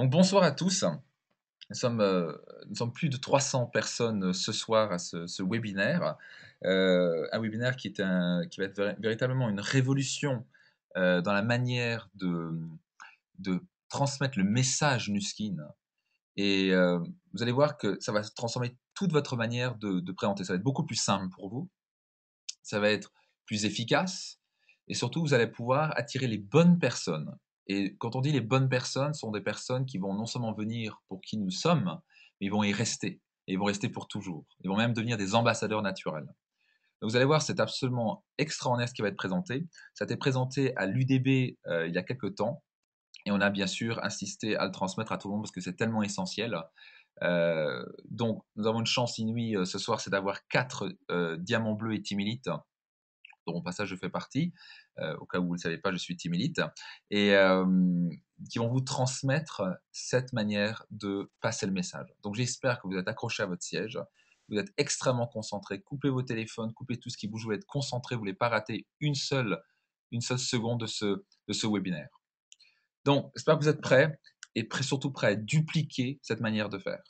Donc bonsoir à tous. Nous sommes plus de 300 personnes ce soir à ce webinaire. Un webinaire qui va être véritablement une révolution dans la manière de transmettre le message Nuskin. Et vous allez voir que ça va transformer toute votre manière de présenter. Ça va être beaucoup plus simple pour vous, ça va être plus efficace et surtout vous allez pouvoir attirer les bonnes personnes. Et quand on dit les bonnes personnes, ce sont des personnes qui vont non seulement venir pour qui nous sommes, mais ils vont y rester. Et ils vont rester pour toujours. Ils vont même devenir des ambassadeurs naturels. Donc vous allez voir, c'est absolument extraordinaire ce qui va être présenté. Ça a été présenté à l'UDB il y a quelques temps. Et on a bien sûr insisté à le transmettre à tout le monde parce que c'est tellement essentiel. Donc nous avons une chance inouïe ce soir, c'est d'avoir 4 diamants bleus et Team Elite dont au passage je fais partie, au cas où vous ne le savez pas, je suis Team Elite, et qui vont vous transmettre cette manière de passer le message. Donc j'espère que vous êtes accrochés à votre siège, vous êtes extrêmement concentrés, coupez vos téléphones, coupez tout ce qui bouge, vous êtes concentrés, vous ne voulez pas rater une seule seconde de ce webinaire. Donc j'espère que vous êtes prêts, et surtout prêts à dupliquer cette manière de faire.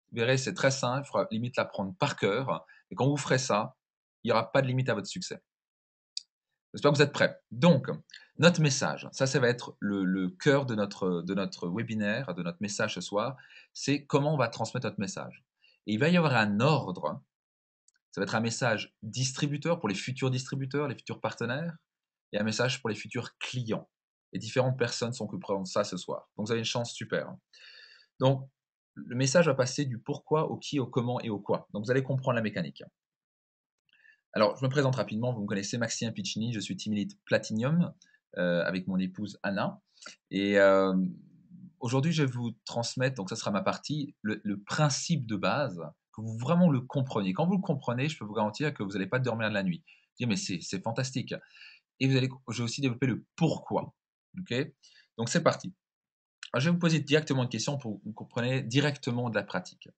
Vous verrez, c'est très simple, il faudra limite l'apprendre par cœur, et quand vous ferez ça, il n'y aura pas de limite à votre succès. J'espère que vous êtes prêts. Donc, notre message, ça va être le cœur de notre webinaire, de notre message ce soir, c'est comment on va transmettre notre message. Et il va y avoir un ordre, ça va être un message distributeur pour les futurs distributeurs, les futurs partenaires, et un message pour les futurs clients. Et différentes personnes sont que prendre ça ce soir. Donc, vous avez une chance super. Donc, le message va passer du pourquoi au qui, au comment et au quoi. Donc, vous allez comprendre la mécanique. Alors, je me présente rapidement, vous me connaissez, Maxime Piccini, je suis Team Elite Platinum avec mon épouse Anna. Et aujourd'hui, je vais vous transmettre, donc ça sera ma partie, le principe de base, que vous vraiment le compreniez. Quand vous le comprenez, je peux vous garantir que vous n'allez pas dormir de la nuit. Dire, mais c'est fantastique. Et je vais aussi développer le pourquoi. Okay, donc c'est parti. Alors, je vais vous poser directement une question pour que vous compreniez directement de la pratique.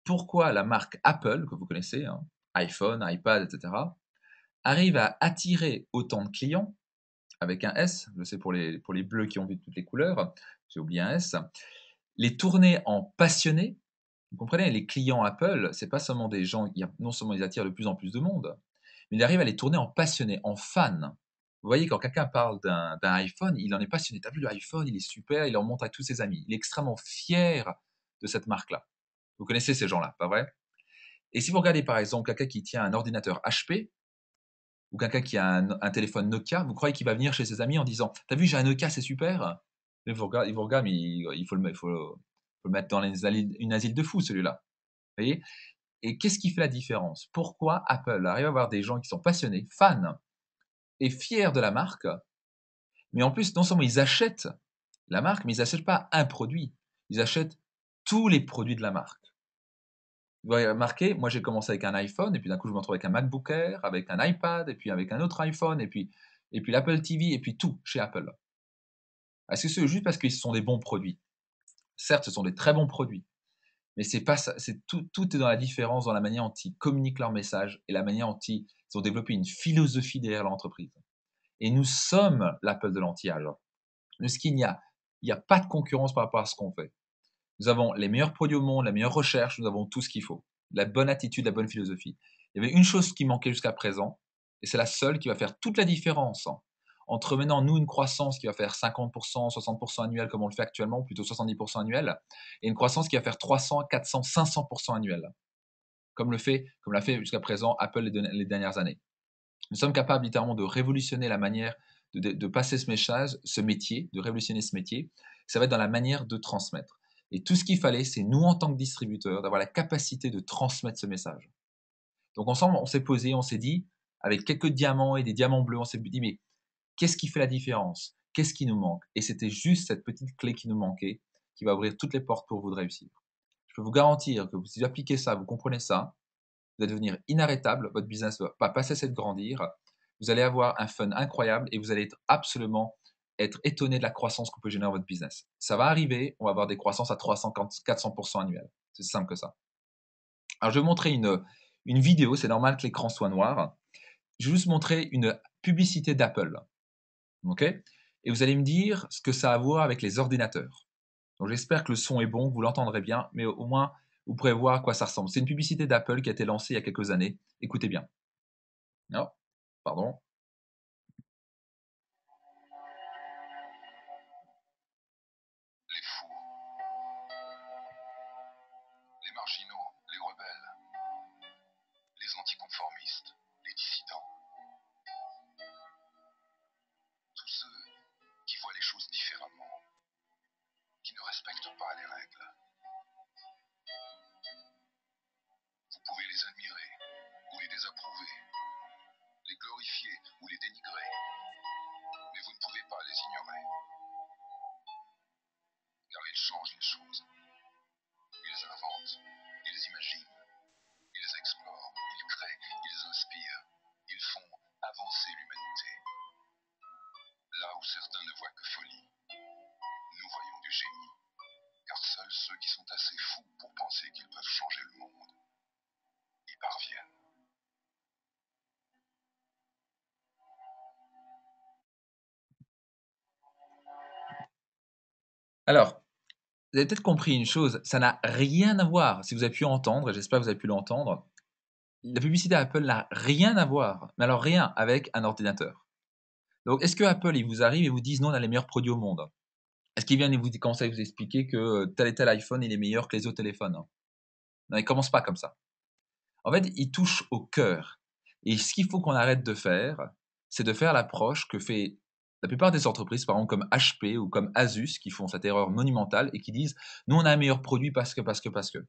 Pourquoi la marque Apple, que vous connaissez, hein, iPhone, iPad, etc., arrive à attirer autant de clients, avec un S, je sais pour les bleus qui ont vu toutes les couleurs, j'ai oublié un S, les tourner en passionnés, vous comprenez, les clients Apple, c'est pas seulement des gens, non seulement ils attirent de plus en plus de monde, mais ils arrivent à les tourner en passionnés, en fans. Vous voyez, quand quelqu'un parle d'un iPhone, il en est passionné. T'as vu l'iPhone, il est super, il en montre à tous ses amis. Il est extrêmement fier de cette marque-là. Vous connaissez ces gens-là, pas vrai? Et si vous regardez par exemple quelqu'un qui tient un ordinateur HP, ou quelqu'un qui a un téléphone Nokia, vous croyez qu'il va venir chez ses amis en disant t'as vu, j'ai un Nokia, c'est super. Il vous regarde, mais il faut le mettre dans une asile de fous, celui-là. Vous voyez. Et qu'est-ce qui fait la différence? Pourquoi Apple arrive à avoir des gens qui sont passionnés, fans et fiers de la marque, mais en plus, non seulement ils achètent la marque, mais ils n'achètent pas un produit, ils achètent tous les produits de la marque. Vous avez remarqué, moi j'ai commencé avec un iPhone, et puis d'un coup je me retrouve avec un MacBook Air, avec un iPad, et puis avec un autre iPhone, et puis l'Apple TV, et puis tout chez Apple. Est-ce que c'est juste parce qu'ils sont des bons produits? Certes, ce sont des très bons produits, mais c'est pas ça, tout est dans la différence, dans la manière dont ils communiquent leur message et la manière dont ils ont développé une philosophie derrière leur entreprise. Et nous sommes l'Apple de l'anti-âge. Il n'y a pas de concurrence par rapport à ce qu'on fait. Nous avons les meilleurs produits au monde, la meilleure recherche, nous avons tout ce qu'il faut. La bonne attitude, la bonne philosophie. Il y avait une chose qui manquait jusqu'à présent, et c'est la seule qui va faire toute la différence entre maintenant, nous, une croissance qui va faire 50%, 60% annuel comme on le fait actuellement, ou plutôt 70% annuel, et une croissance qui va faire 300, 400, 500% annuel, comme l'a fait jusqu'à présent Apple les dernières années. Nous sommes capables littéralement de révolutionner la manière de passer ce message, ce métier, de révolutionner ce métier. Ça va être dans la manière de transmettre. Et tout ce qu'il fallait, c'est nous, en tant que distributeurs, d'avoir la capacité de transmettre ce message. Donc ensemble, on s'est posé, on s'est dit, avec quelques diamants et des diamants bleus, on s'est dit, mais qu'est-ce qui fait la différence? Qu'est-ce qui nous manque? Et c'était juste cette petite clé qui nous manquait, qui va ouvrir toutes les portes pour vous de réussir. Je peux vous garantir que si vous appliquez ça, vous comprenez ça, vous allez devenir inarrêtable, votre business ne va pas cesser de grandir, vous allez avoir un fun incroyable et vous allez être étonné de la croissance qu'on peut générer dans votre business. Ça va arriver, on va avoir des croissances à 300, 400% annuelles. C'est simple que ça. Alors, je vais vous montrer une vidéo, c'est normal que l'écran soit noir. Je vais juste montrer une publicité d'Apple. OK? Et vous allez me dire ce que ça a à voir avec les ordinateurs. Donc j'espère que le son est bon, que vous l'entendrez bien, mais au moins vous pourrez voir à quoi ça ressemble. C'est une publicité d'Apple qui a été lancée il y a quelques années. Écoutez bien. Non, pardon. Les fous, les marginaux, les rebelles, les anticonformistes, les dissidents, tous ceux qui voient les choses différemment, qui ne respectent pas les règles. Vous pouvez les admirer ou les désapprouver, les glorifier ou les dénigrer, mais vous ne pouvez pas les ignorer, car ils changent les choses. Ils inventent, ils imaginent, ils explorent, ils créent, ils inspirent, ils font avancer l'humanité. Là où certains ne voient que folie, nous voyons du génie, car seuls ceux qui sont assez fous pour penser qu'ils peuvent changer le monde y parviennent. Alors, vous avez peut-être compris une chose, ça n'a rien à voir, si vous avez pu entendre, et j'espère que vous avez pu l'entendre, la publicité Apple n'a rien à voir, mais alors rien, avec un ordinateur. Donc, est-ce que Apple, ils vous arrivent et vous disent: «Nous, on a les meilleurs produits au monde»? Est-ce qu'ils viennent et vous commencent à vous expliquer que tel et tel iPhone, il est meilleur que les autres téléphones? Non, ils commencent pas comme ça. En fait, ils touchent au cœur. Et ce qu'il faut qu'on arrête de faire, c'est de faire l'approche que fait la plupart des entreprises, par exemple comme HP ou comme Asus, qui font cette erreur monumentale et qui disent: «Nous, on a un meilleur produit parce que, parce que, parce que».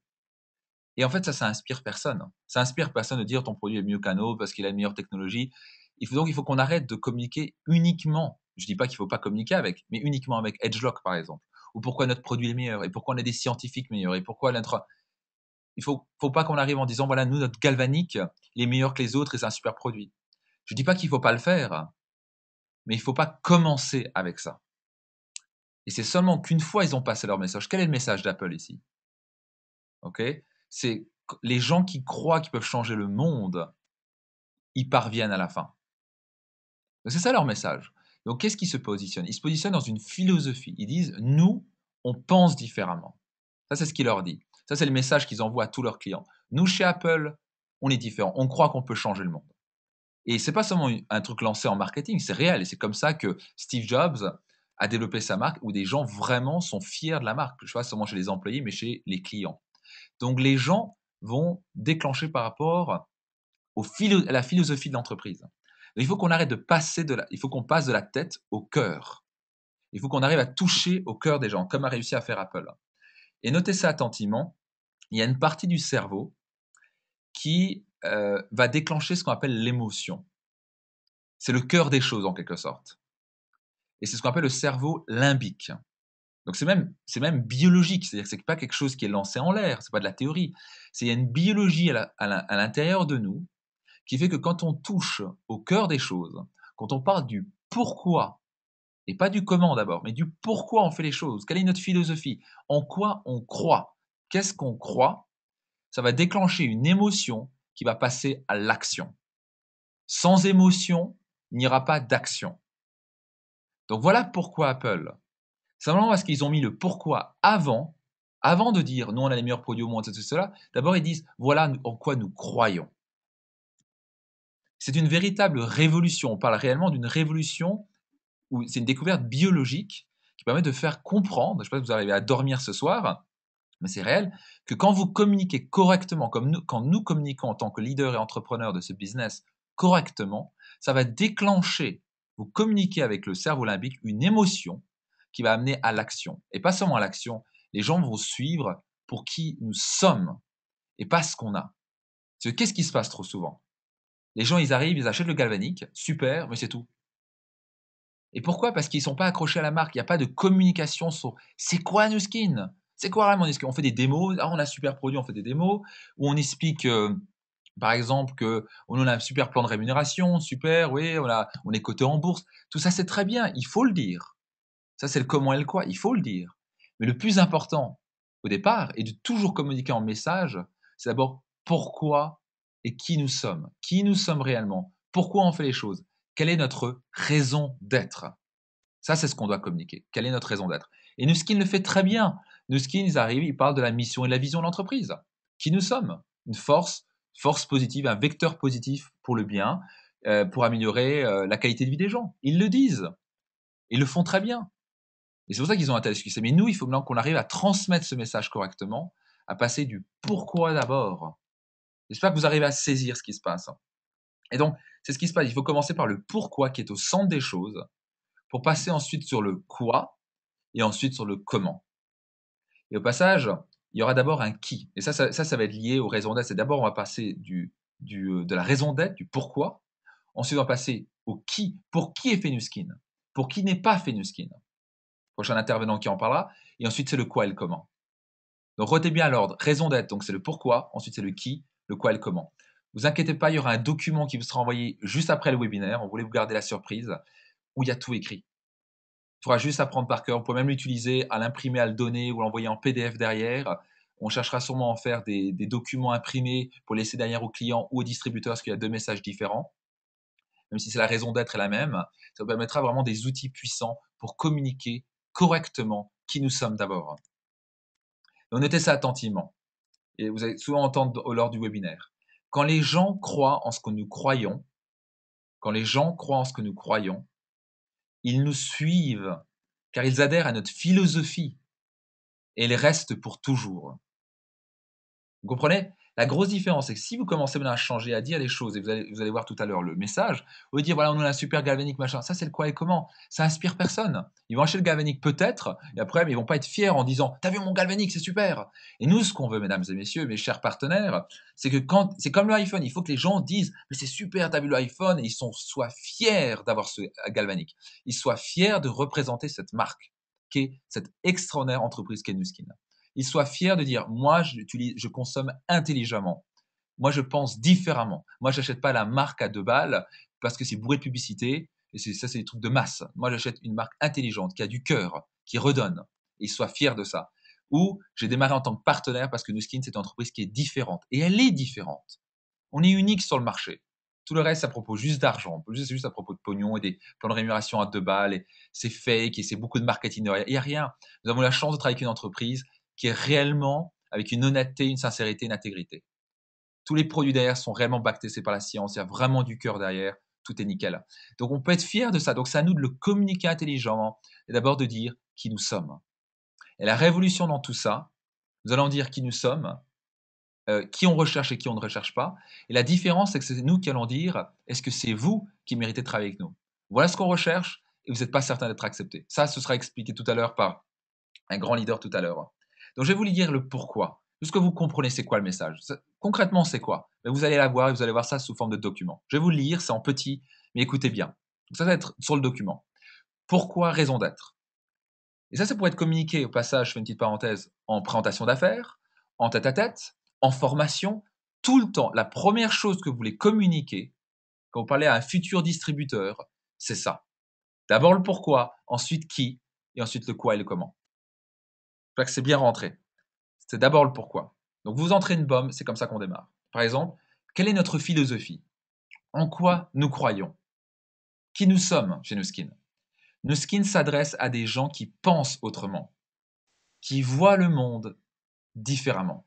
Et en fait, ça inspire personne. Ça inspire personne de dire ton produit est mieux qu'un autre parce qu'il a une meilleure technologie. Il faut qu'on arrête de communiquer uniquement. Je dis pas qu'il faut pas communiquer avec, mais uniquement avec EdgeLock, par exemple. Ou pourquoi notre produit est meilleur, et pourquoi on a des scientifiques meilleurs, et pourquoi notre. Il faut pas qu'on arrive en disant: voilà, nous, notre galvanique, il est meilleur que les autres et c'est un super produit. Je dis pas qu'il faut pas le faire, mais il faut pas commencer avec ça. Et c'est seulement qu'une fois ils ont passé leur message. Quel est le message d'Apple ici? Ok. C'est les gens qui croient qu'ils peuvent changer le monde, ils parviennent à la fin. Donc c'est ça leur message. Donc qu'est-ce qu'ils se positionnent? Ils se positionnent dans une philosophie. Ils disent: nous, on pense différemment. Ça, c'est ce qu'il leur dit. Ça, c'est le message qu'ils envoient à tous leurs clients. Nous, chez Apple, on est différent. On croit qu'on peut changer le monde. Et c'est pas seulement un truc lancé en marketing, c'est réel. Et c'est comme ça que Steve Jobs a développé sa marque, où des gens vraiment sont fiers de la marque. Je ne sais pas seulement chez les employés, mais chez les clients. Donc les gens vont déclencher par rapport à la philosophie de l'entreprise. Il faut qu'on arrête de passer il faut qu'on passe de la tête au cœur. Il faut qu'on arrive à toucher au cœur des gens, comme a réussi à faire Apple. Et notez ça attentivement, il y a une partie du cerveau qui va déclencher ce qu'on appelle l'émotion. C'est le cœur des choses en quelque sorte. Et c'est ce qu'on appelle le cerveau limbique. Donc c'est même biologique, c'est-à-dire que c'est pas quelque chose qui est lancé en l'air, c'est pas de la théorie. Il y a une biologie à l'intérieur de nous qui fait que quand on touche au cœur des choses, quand on parle du pourquoi, et pas du comment d'abord, mais du pourquoi on fait les choses, quelle est notre philosophie, en quoi on croit, qu'est-ce qu'on croit, ça va déclencher une émotion qui va passer à l'action. Sans émotion, il n'y aura pas d'action. Donc voilà pourquoi Apple. Simplement parce qu'ils ont mis le pourquoi avant de dire nous on a les meilleurs produits au monde, etc. Cela. D'abord ils disent voilà en quoi nous croyons. C'est une véritable révolution. On parle réellement d'une révolution où c'est une découverte biologique qui permet de faire comprendre, je ne sais pas si vous arrivez à dormir ce soir, mais c'est réel, que quand vous communiquez correctement, comme quand nous communiquons en tant que leader et entrepreneur de ce business correctement, ça va déclencher, vous communiquez avec le cerveau limbique, une émotion qui va amener à l'action. Et pas seulement à l'action, les gens vont suivre pour qui nous sommes et pas ce qu'on a. Parce que qu'est-ce qui se passe trop souvent? Les gens, ils arrivent, ils achètent le galvanique, super, mais c'est tout. Et pourquoi? Parce qu'ils ne sont pas accrochés à la marque. Il n'y a pas de communication sur c'est quoi Nu Skin? C'est quoi vraiment Nu Skin? On fait des démos, ah, on a un super produit, on fait des démos, où on explique, par exemple, qu'on a un super plan de rémunération, super, oui, on est coté en bourse. Tout ça, c'est très bien, il faut le dire. Ça, c'est le comment et le quoi, il faut le dire. Mais le plus important, au départ, est de toujours communiquer en message, c'est d'abord pourquoi et qui nous sommes réellement, pourquoi on fait les choses, quelle est notre raison d'être. Ça, c'est ce qu'on doit communiquer. Quelle est notre raison d'être? Et Nuskin le fait très bien. Nuskin, ils arrivent, ils parlent de la mission et de la vision de l'entreprise. Qui nous sommes? Une force positive, un vecteur positif pour le bien, pour améliorer la qualité de vie des gens. Ils le disent. Ils le font très bien. Et c'est pour ça qu'ils ont un tel succès. Mais nous, il faut maintenant qu'on arrive à transmettre ce message correctement, à passer du pourquoi d'abord. J'espère que vous arrivez à saisir ce qui se passe. Et donc, c'est ce qui se passe. Il faut commencer par le pourquoi qui est au centre des choses, pour passer ensuite sur le quoi et ensuite sur le comment. Et au passage, il y aura d'abord un qui. Et ça va être lié aux raisons d'être. C'est d'abord, on va passer de la raison d'être, du pourquoi. Ensuite, on va passer au qui. Pour qui est fait Nuskin? Pour qui n'est pas fait Nuskin? Prochain intervenant qui en parlera. Et ensuite, c'est le quoi et le comment. Donc, retenez bien l'ordre. Raison d'être, donc c'est le pourquoi. Ensuite, c'est le qui, le quoi et le comment. Vous inquiétez pas, il y aura un document qui vous sera envoyé juste après le webinaire. On voulait vous garder la surprise, où il y a tout écrit. Il faudra juste apprendre par cœur. Vous pouvez même l'utiliser à l'imprimer, à le donner ou l'envoyer en PDF derrière. On cherchera sûrement à en faire des documents imprimés pour laisser derrière au client ou au distributeur parce qu'il y a deux messages différents. Même si c'est la raison d'être est la même, ça vous permettra vraiment des outils puissants pour communiquer correctement qui nous sommes d'abord. Donc notez ça attentivement. Et vous allez souvent entendre lors du webinaire. Quand les gens croient en ce que nous croyons, quand les gens croient en ce que nous croyons, ils nous suivent car ils adhèrent à notre philosophie et ils restent pour toujours. Vous comprenez? La grosse différence, c'est que si vous commencez maintenant à changer, à dire les choses, et vous allez voir tout à l'heure le message, vous allez dire voilà, on a un super galvanique, machin, ça c'est le quoi et comment. Ça inspire personne. Ils vont acheter le galvanique peut-être, et après, mais ils vont pas être fiers en disant t'as vu mon galvanique, c'est super. Et nous, ce qu'on veut, mesdames et messieurs, mes chers partenaires, c'est que quand, c'est comme l'iPhone, il faut que les gens disent mais c'est super, t'as vu l'iPhone, et soient fiers d'avoir ce galvanique. Ils soient fiers de représenter cette marque, qui est cette extraordinaire entreprise qu'est Nuskin. Ils soient fiers de dire moi je consomme intelligemment, moi je pense différemment, moi j'achète pas la marque à 2 balles parce que c'est bourré de publicité et c'est des trucs de masse. Moi j'achète une marque intelligente qui a du cœur, qui redonne. Et ils soient fiers de ça. Ou j'ai démarré en tant que partenaire parce que Nuskin c'est une entreprise qui est différente et elle est différente. On est unique sur le marché. Tout le reste, c'est à propos juste d'argent. C'est juste à propos de pognon et des plans de rémunération à 2 balles. Et c'est fake et c'est beaucoup de marketing. Il n'y a rien. Nous avons la chance de travailler avec une entreprise qui est réellement avec une honnêteté, une sincérité, une intégrité. Tous les produits derrière sont réellement backtés par la science. Il y a vraiment du cœur derrière. Tout est nickel. Donc, on peut être fier de ça. Donc, c'est à nous de le communiquer intelligemment et d'abord de dire qui nous sommes. Et la révolution dans tout ça, nous allons dire qui nous sommes, qui on recherche et qui on ne recherche pas. Et la différence, c'est que c'est nous qui allons dire est-ce que c'est vous qui méritez de travailler avec nous? Voilà ce qu'on recherche et vous n'êtes pas certain d'être accepté. Ça, ce sera expliqué tout à l'heure par un grand leader tout à l'heure. Donc, je vais vous dire le pourquoi. Est-ce que vous comprenez c'est quoi le message? Concrètement, c'est quoi? Vous allez la voir et vous allez voir ça sous forme de document. Je vais vous le lire, c'est en petit, mais écoutez bien. Donc, ça va être sur le document. Pourquoi raison d'être? Et ça pourrait être communiqué, au passage, je fais une petite parenthèse, en présentation d'affaires, en tête-à-tête, en formation, tout le temps. La première chose que vous voulez communiquer quand vous parlez à un futur distributeur, c'est ça. D'abord le pourquoi, ensuite qui, et ensuite le quoi et le comment. J'espère que c'est bien rentré. C'est d'abord le pourquoi. Donc vous entrez une bombe, c'est comme ça qu'on démarre. Par exemple, quelle est notre philosophie? En quoi nous croyons? Qui nous sommes chez Nuskin? Nuskin s'adresse à des gens qui pensent autrement, qui voient le monde différemment.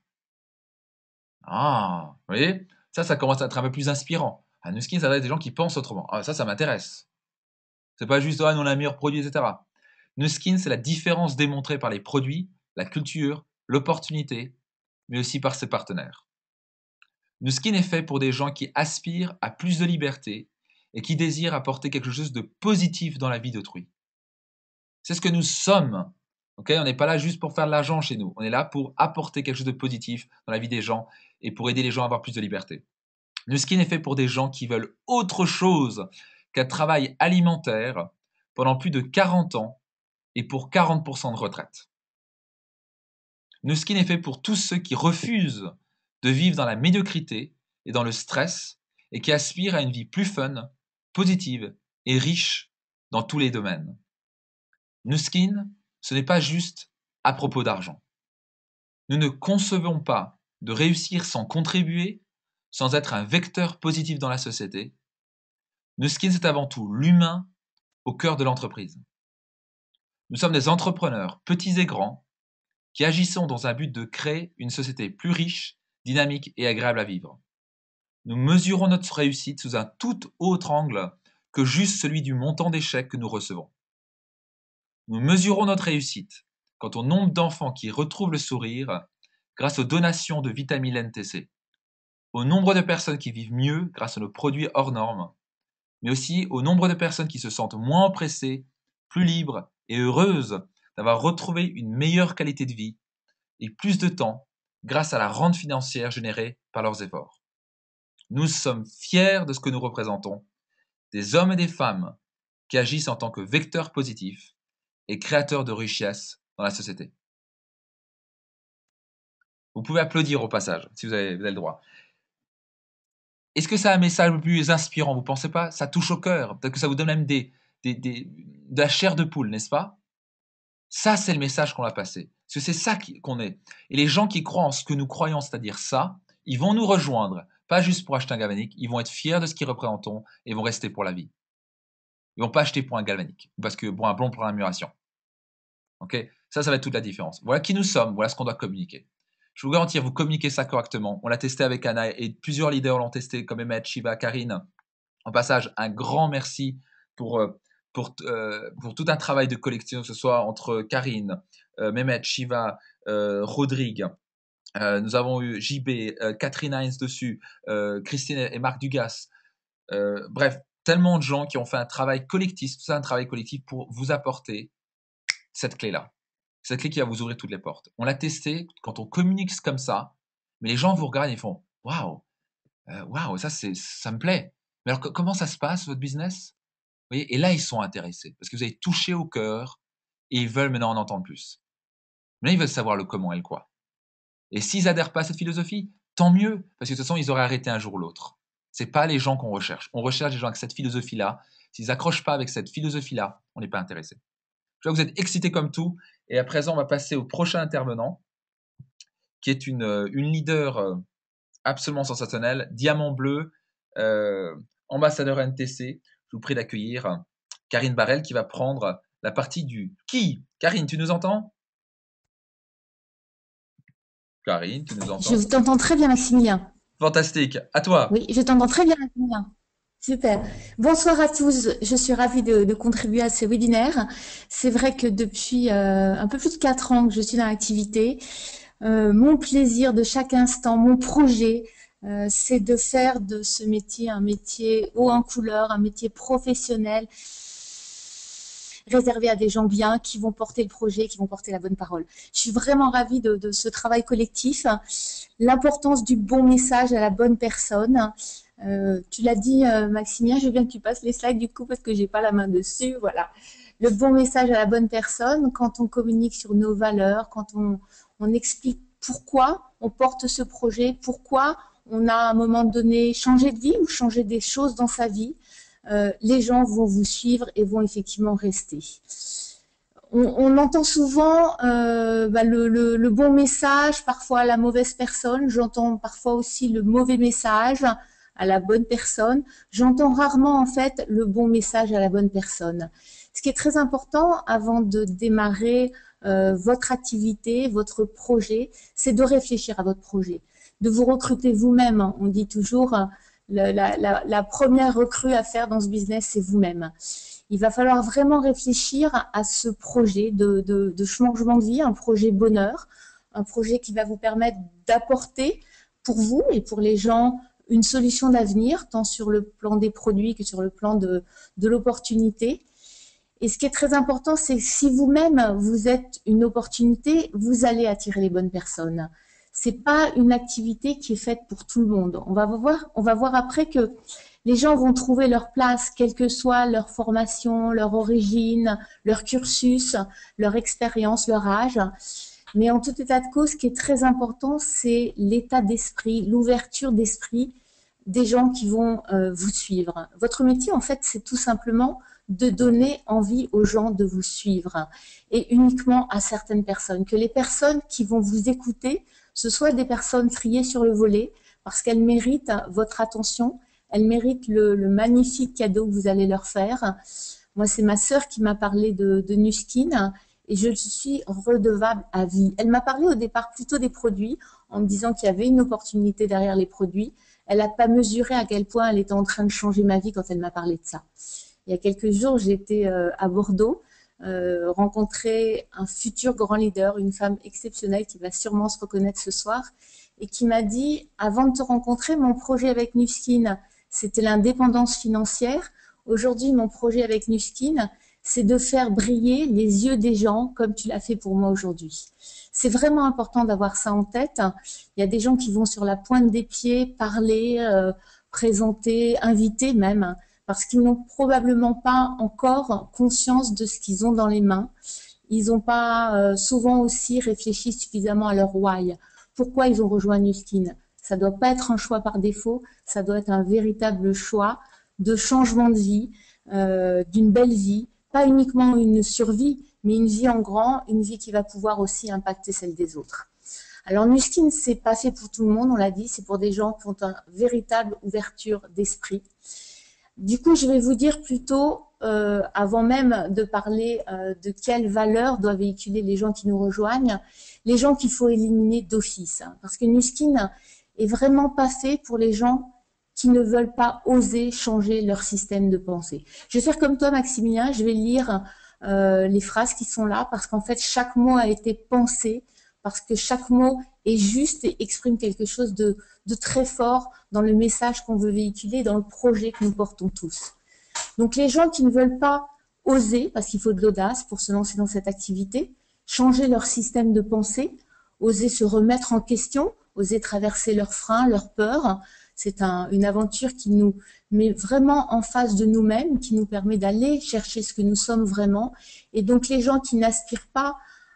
Ah, vous voyez? Ça commence à être un peu plus inspirant. À Nuskin s'adresse à des gens qui pensent autrement. Ah, ça m'intéresse. C'est pas juste, ah, nous, on a un meilleur produit, etc. Nuskin, c'est la différence démontrée par les produits, la culture, l'opportunité, mais aussi par ses partenaires. Nuskin est fait pour des gens qui aspirent à plus de liberté et qui désirent apporter quelque chose de positif dans la vie d'autrui. C'est ce que nous sommes. Okay, on n'est pas là juste pour faire de l'argent chez nous. On est là pour apporter quelque chose de positif dans la vie des gens et pour aider les gens à avoir plus de liberté. Nuskin est fait pour des gens qui veulent autre chose qu'un travail alimentaire pendant plus de 40 ans et pour 40% de retraite. Nuskin est fait pour tous ceux qui refusent de vivre dans la médiocrité et dans le stress et qui aspirent à une vie plus fun, positive et riche dans tous les domaines. Nuskin, ce n'est pas juste à propos d'argent. Nous ne concevons pas de réussir sans contribuer, sans être un vecteur positif dans la société. Nuskin, c'est avant tout l'humain au cœur de l'entreprise. Nous sommes des entrepreneurs, petits et grands, qui agissons dans un but de créer une société plus riche, dynamique et agréable à vivre. Nous mesurons notre réussite sous un tout autre angle que juste celui du montant d'échecs que nous recevons. Nous mesurons notre réussite quant au nombre d'enfants qui retrouvent le sourire grâce aux donations de vitamine NTC, au nombre de personnes qui vivent mieux grâce à nos produits hors normes, mais aussi au nombre de personnes qui se sentent moins oppressées, plus libres et heureuses d'avoir retrouvé une meilleure qualité de vie et plus de temps grâce à la rente financière générée par leurs efforts. Nous sommes fiers de ce que nous représentons, des hommes et des femmes qui agissent en tant que vecteurs positifs et créateurs de richesse dans la société. Vous pouvez applaudir au passage, si vous avez le droit. Est-ce que c'est un message plus inspirant, vous ne pensez pas? Ça touche au cœur, peut-être que ça vous donne même de la chair de poule, n'est-ce pas? Ça, c'est le message qu'on a passé. Parce que c'est ça qu'on est. Et les gens qui croient en ce que nous croyons, c'est-à-dire ça, ils vont nous rejoindre, pas juste pour acheter un galvanique, ils vont être fiers de ce qu'ils représentent et vont rester pour la vie. Ils ne vont pas acheter pour un galvanique, parce que pour un bon pour l'amélioration. Okay, ça va être toute la différence. Voilà qui nous sommes, voilà ce qu'on doit communiquer. Je vous garantis, vous communiquez ça correctement. On l'a testé avec Anna et plusieurs leaders l'ont testé, comme Emmett, Shiva, Karine. En passage, un grand merci pour tout un travail de collection, que ce soit entre Karine, Mehmet, Shiva, Rodrigue. Nous avons eu JB, Catherine Heinz dessus, Christine et Marc Dugas. Bref, tellement de gens qui ont fait un travail collectif, tout ça un travail collectif pour vous apporter cette clé-là. Cette clé qui va vous ouvrir toutes les portes. On l'a testé quand on communique comme ça, mais les gens vous regardent et font « Waouh, waouh, ça me plaît. » Mais alors, comment ça se passe, votre business? Vous voyez, et là, ils sont intéressés parce que vous avez touché au cœur et ils veulent maintenant en entendre plus. Mais ils veulent savoir le comment et le quoi. Et s'ils adhèrent pas à cette philosophie, tant mieux, parce que de toute façon, ils auraient arrêté un jour ou l'autre. C'est pas les gens qu'on recherche. On recherche des gens avec cette philosophie-là. S'ils accrochent pas avec cette philosophie-là, on n'est pas intéressé. Je vois que vous êtes excités comme tout. Et à présent, on va passer au prochain intervenant, qui est une leader absolument sensationnelle, diamant bleu, ambassadeur NTC. Je vous prie d'accueillir Karine Barrel qui va prendre la partie du qui. Karine, tu nous entends? Karine, tu nous entends? Je t'entends très bien, Maximilien. Fantastique. À toi. Oui, je t'entends très bien, Maximilien. Super. Bonsoir à tous. Je suis ravie de contribuer à ce webinaire. C'est vrai que depuis un peu plus de 4 ans que je suis dans l'activité, mon plaisir de chaque instant, mon projet, c'est de faire de ce métier un métier haut en couleur, un métier professionnel, réservé à des gens bien qui vont porter le projet, qui vont porter la bonne parole. Je suis vraiment ravie de ce travail collectif. L'importance du bon message à la bonne personne. Tu l'as dit, Maximien, je veux bien que tu passes les slides du coup parce que j'ai pas la main dessus. Voilà. Le bon message à la bonne personne, quand on communique sur nos valeurs, quand on explique pourquoi on porte ce projet, pourquoi on a à un moment donné changé de vie ou changé des choses dans sa vie, les gens vont vous suivre et vont effectivement rester. On entend souvent le bon message, parfois à la mauvaise personne. J'entends parfois aussi le mauvais message à la bonne personne. J'entends rarement en fait le bon message à la bonne personne. Ce qui est très important avant de démarrer votre activité, votre projet, c'est de réfléchir à votre projet, de vous recruter vous-même. On dit toujours la première recrue à faire dans ce business, c'est vous-même. Il va falloir vraiment réfléchir à ce projet de changement de vie, un projet bonheur, un projet qui va vous permettre d'apporter pour vous et pour les gens une solution d'avenir, tant sur le plan des produits que sur le plan de l'opportunité. Et ce qui est très important, c'est que si vous-même, vous êtes une opportunité, vous allez attirer les bonnes personnes. C'est pas une activité qui est faite pour tout le monde. On va voir après que les gens vont trouver leur place, quelle que soit leur formation, leur origine, leur cursus, leur expérience, leur âge. Mais en tout état de cause, ce qui est très important, c'est l'état d'esprit, l'ouverture d'esprit des gens qui vont vous suivre. Votre métier, en fait, c'est tout simplement de donner envie aux gens de vous suivre et uniquement à certaines personnes. Que les personnes qui vont vous écouter, ce soient des personnes triées sur le volet parce qu'elles méritent votre attention, elles méritent le magnifique cadeau que vous allez leur faire. Moi, c'est ma sœur qui m'a parlé de Nuskin et je suis redevable à vie. Elle m'a parlé au départ plutôt des produits, en me disant qu'il y avait une opportunité derrière les produits. Elle n'a pas mesuré à quel point elle était en train de changer ma vie quand elle m'a parlé de ça. Il y a quelques jours, j'étais à Bordeaux, rencontrer un futur grand leader, une femme exceptionnelle qui va sûrement se reconnaître ce soir, et qui m'a dit, avant de te rencontrer, mon projet avec Nuskin, c'était l'indépendance financière. Aujourd'hui, mon projet avec Nuskin, c'est de faire briller les yeux des gens comme tu l'as fait pour moi aujourd'hui. C'est vraiment important d'avoir ça en tête. Il y a des gens qui vont sur la pointe des pieds parler, présenter, inviter même, parce qu'ils n'ont probablement pas encore conscience de ce qu'ils ont dans les mains. Ils n'ont pas souvent aussi réfléchi suffisamment à leur why. Pourquoi ils ont rejoint Nuskin? Ça ne doit pas être un choix par défaut, ça doit être un véritable choix de changement de vie, d'une belle vie, pas uniquement une survie, mais une vie en grand, une vie qui va pouvoir aussi impacter celle des autres. Alors Nuskin, c'est pas fait pour tout le monde, on l'a dit, c'est pour des gens qui ont une véritable ouverture d'esprit. Du coup, je vais vous dire plutôt, avant même de parler de quelles valeurs doivent véhiculer les gens qui nous rejoignent, les gens qu'il faut éliminer d'office. Parce que Nuskin est vraiment pas fait pour les gens qui ne veulent pas oser changer leur système de pensée. Je vais faire comme toi, Maximilien, je vais lire les phrases qui sont là, parce qu'en fait, chaque mot a été pensé, parce que chaque mot est juste et exprime quelque chose de très fort dans le message qu'on veut véhiculer, dans le projet que nous portons tous. Donc les gens qui ne veulent pas oser, parce qu'il faut de l'audace pour se lancer dans cette activité, changer leur système de pensée, oser se remettre en question, oser traverser leurs freins, leurs peurs. C'est une aventure qui nous met vraiment en face de nous-mêmes, qui nous permet d'aller chercher ce que nous sommes vraiment. Et donc les gens qui n'aspirent pas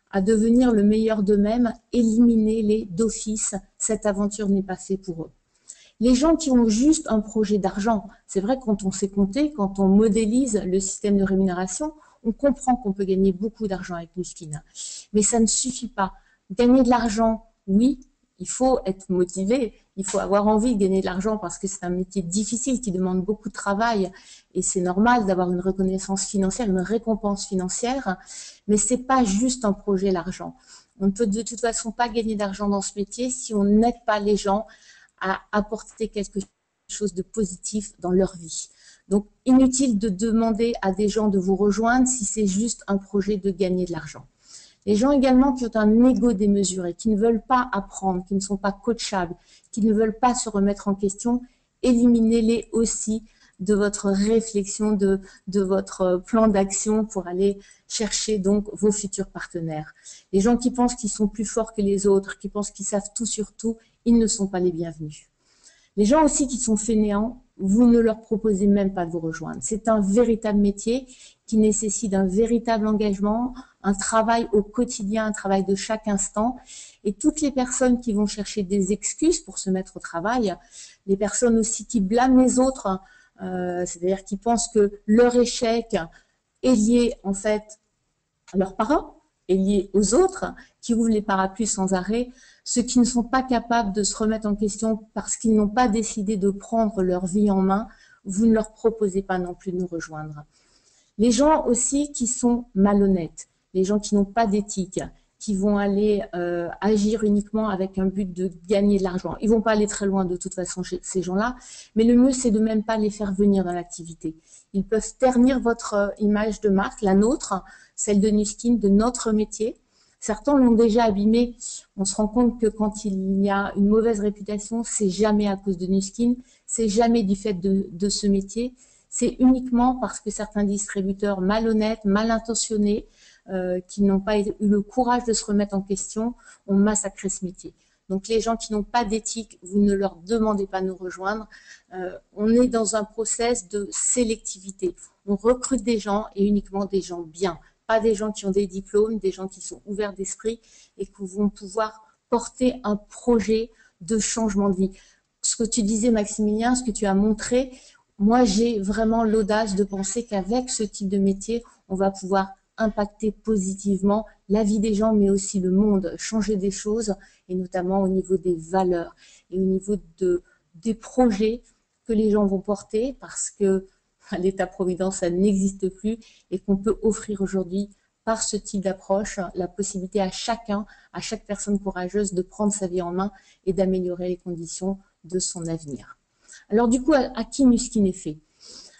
à devenir le meilleur d'eux-mêmes, éliminez-les d'office. Cette aventure n'est pas faite pour eux. Les gens qui ont juste un projet d'argent, c'est vrai que quand on sait compter, quand on modélise le système de rémunération, on comprend qu'on peut gagner beaucoup d'argent avec Nuskin. Mais ça ne suffit pas. Gagner de l'argent, oui, il faut être motivé, il faut avoir envie de gagner de l'argent parce que c'est un métier difficile qui demande beaucoup de travail et c'est normal d'avoir une reconnaissance financière, une récompense financière, mais c'est pas juste un projet l'argent. On ne peut de toute façon pas gagner d'argent dans ce métier si on n'aide pas les gens à apporter quelque chose de positif dans leur vie. Donc, inutile de demander à des gens de vous rejoindre si c'est juste un projet de gagner de l'argent. Les gens également qui ont un ego démesuré, qui ne veulent pas apprendre, qui ne sont pas coachables, qui ne veulent pas se remettre en question, éliminez-les aussi de votre réflexion, de votre plan d'action pour aller chercher donc vos futurs partenaires. Les gens qui pensent qu'ils sont plus forts que les autres, qui pensent qu'ils savent tout sur tout, ils ne sont pas les bienvenus. Les gens aussi qui sont fainéants, vous ne leur proposez même pas de vous rejoindre. C'est un véritable métier qui nécessite un véritable engagement, un travail au quotidien, un travail de chaque instant. Et toutes les personnes qui vont chercher des excuses pour se mettre au travail, les personnes aussi qui blâment les autres, c'est-à-dire qui pensent que leur échec est lié en fait à leurs parents, est lié aux autres, qui ouvrent les parapluies sans arrêt, ceux qui ne sont pas capables de se remettre en question parce qu'ils n'ont pas décidé de prendre leur vie en main, vous ne leur proposez pas non plus de nous rejoindre. Les gens aussi qui sont malhonnêtes, les gens qui n'ont pas d'éthique, qui vont aller agir uniquement avec un but de gagner de l'argent. Ils vont pas aller très loin de toute façon chez ces gens-là, mais le mieux c'est de même pas les faire venir dans l'activité. Ils peuvent ternir votre image de marque, la nôtre, celle de Nuskin, de notre métier. Certains l'ont déjà abîmé. On se rend compte que quand il y a une mauvaise réputation, c'est jamais à cause de Nuskin, c'est jamais du fait de ce métier. C'est uniquement parce que certains distributeurs malhonnêtes, mal intentionnés, qui n'ont pas eu le courage de se remettre en question, ont massacré ce métier. Donc les gens qui n'ont pas d'éthique, vous ne leur demandez pas de nous rejoindre. On est dans un process de sélectivité. On recrute des gens et uniquement des gens bien, pas des gens qui ont des diplômes, des gens qui sont ouverts d'esprit et qui vont pouvoir porter un projet de changement de vie. Ce que tu disais, Maximilien, ce que tu as montré, moi j'ai vraiment l'audace de penser qu'avec ce type de métier, on va pouvoir impacter positivement la vie des gens, mais aussi le monde, changer des choses, et notamment au niveau des valeurs et au niveau des projets que les gens vont porter, parce que l'État-providence, ça n'existe plus, et qu'on peut offrir aujourd'hui par ce type d'approche, la possibilité à chacun, à chaque personne courageuse de prendre sa vie en main et d'améliorer les conditions de son avenir. Alors du coup, à qui Nuskin est fait?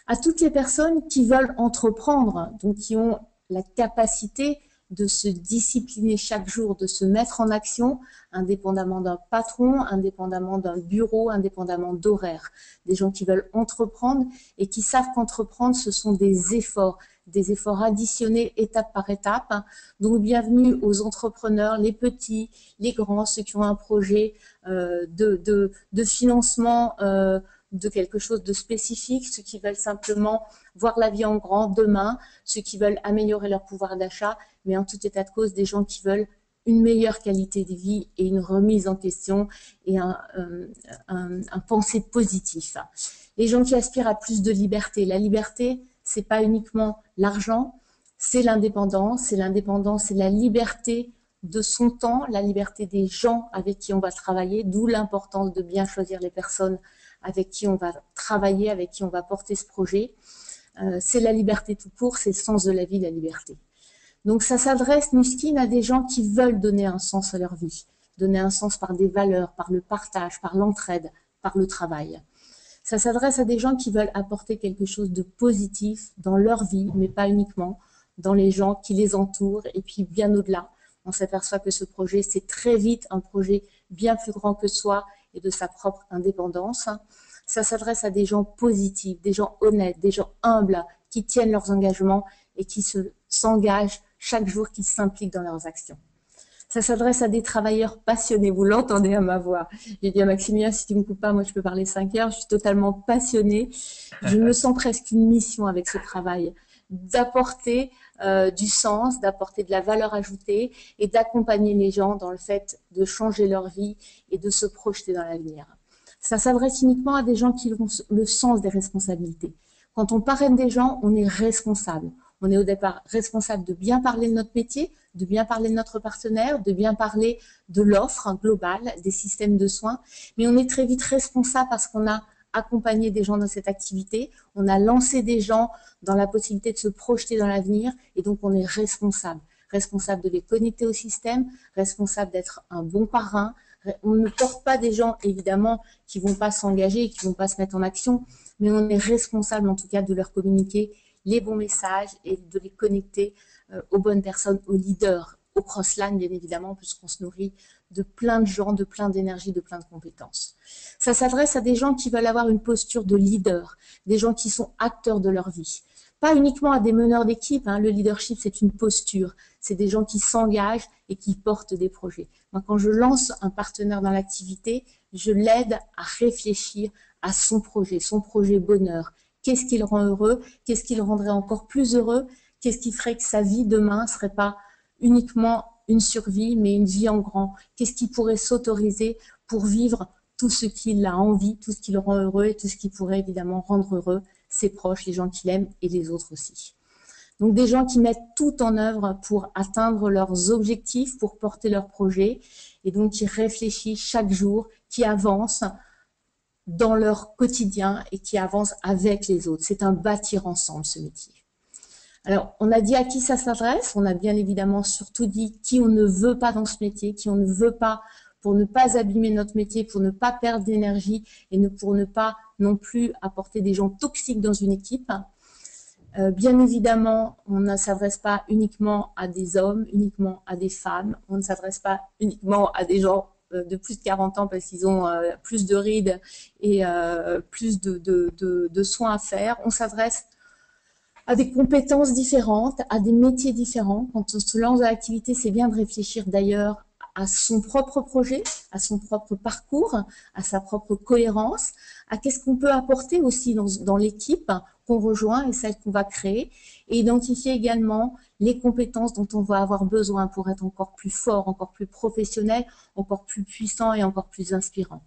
À toutes les personnes qui veulent entreprendre, donc qui ont la capacité de se discipliner chaque jour, de se mettre en action, indépendamment d'un patron, indépendamment d'un bureau, indépendamment d'horaires. Des gens qui veulent entreprendre et qui savent qu'entreprendre, ce sont des efforts additionnés étape par étape. Donc, bienvenue aux entrepreneurs, les petits, les grands, ceux qui ont un projet de financement de quelque chose de spécifique, ceux qui veulent simplement voir la vie en grand demain, ceux qui veulent améliorer leur pouvoir d'achat, mais en tout état de cause, des gens qui veulent une meilleure qualité de vie et une remise en question et un pensée positif. Les gens qui aspirent à plus de liberté. La liberté, c'est pas uniquement l'argent, c'est l'indépendance, c'est la liberté de son temps, la liberté des gens avec qui on va travailler, d'où l'importance de bien choisir les personnes avec qui on va travailler, avec qui on va porter ce projet. C'est la liberté tout court, c'est le sens de la vie, la liberté. Donc ça s'adresse, Nuskin, à des gens qui veulent donner un sens à leur vie, donner un sens par des valeurs, par le partage, par l'entraide, par le travail. Ça s'adresse à des gens qui veulent apporter quelque chose de positif dans leur vie, mais pas uniquement, dans les gens qui les entourent et puis bien au-delà. On s'aperçoit que ce projet, c'est très vite un projet bien plus grand que soi et de sa propre indépendance. Ça s'adresse à des gens positifs, des gens honnêtes, des gens humbles, qui tiennent leurs engagements et qui s'engagent chaque jour, qui s'impliquent dans leurs actions. Ça s'adresse à des travailleurs passionnés, vous l'entendez à ma voix. J'ai dit à Maximilien, si tu ne me coupes pas, moi je peux parler 5 heures, je suis totalement passionnée. Je me sens presque une mission avec ce travail, d'apporter du sens, d'apporter de la valeur ajoutée et d'accompagner les gens dans le fait de changer leur vie et de se projeter dans l'avenir. Ça s'adresse uniquement à des gens qui ont le sens des responsabilités. Quand on parraine des gens, on est responsable. On est au départ responsable de bien parler de notre métier, de bien parler de notre partenaire, de bien parler de l'offre globale, des systèmes de soins. Mais on est très vite responsable parce qu'on a accompagné des gens dans cette activité, on a lancé des gens dans la possibilité de se projeter dans l'avenir et donc on est responsable. Responsable de les connecter au système, responsable d'être un bon parrain. On ne porte pas des gens, évidemment, qui vont pas s'engager, qui vont pas se mettre en action, mais on est responsable en tout cas de leur communiquer les bons messages et de les connecter aux bonnes personnes, aux leaders, au crossline bien évidemment, puisqu'on se nourrit de plein de gens, de plein d'énergie, de plein de compétences. Ça s'adresse à des gens qui veulent avoir une posture de leader, des gens qui sont acteurs de leur vie. Pas uniquement à des meneurs d'équipe, hein. Le leadership c'est une posture, c'est des gens qui s'engagent et qui portent des projets. Moi, quand je lance un partenaire dans l'activité, je l'aide à réfléchir à son projet bonheur. Qu'est-ce qui le rend heureux? Qu'est-ce qui le rendrait encore plus heureux? Qu'est-ce qui ferait que sa vie demain ne serait pas uniquement une survie, mais une vie en grand? Qu'est-ce qui pourrait s'autoriser pour vivre tout ce qu'il a envie, tout ce qui le rend heureux et tout ce qui pourrait évidemment rendre heureux ses proches, les gens qu'il aime et les autres aussi. Donc des gens qui mettent tout en œuvre pour atteindre leurs objectifs, pour porter leurs projets et donc qui réfléchissent chaque jour, qui avancent dans leur quotidien et qui avancent avec les autres. C'est un bâtir ensemble ce métier. Alors, on a dit à qui ça s'adresse, on a bien évidemment surtout dit qui on ne veut pas dans ce métier, qui on ne veut pas pour ne pas abîmer notre métier, pour ne pas perdre d'énergie et pour ne pas non plus apporter des gens toxiques dans une équipe. Bien évidemment, on ne s'adresse pas uniquement à des hommes, uniquement à des femmes, on ne s'adresse pas uniquement à des gens de plus de 40 ans parce qu'ils ont plus de rides et plus de soins à faire. On s'adresse à des compétences différentes, à des métiers différents. Quand on se lance dans l'activité, c'est bien de réfléchir d'ailleurs à son propre projet, à son propre parcours, à sa propre cohérence, à qu'est-ce qu'on peut apporter aussi dans l'équipe qu'on rejoint et celle qu'on va créer, et identifier également les compétences dont on va avoir besoin pour être encore plus fort, encore plus professionnel, encore plus puissant et encore plus inspirant.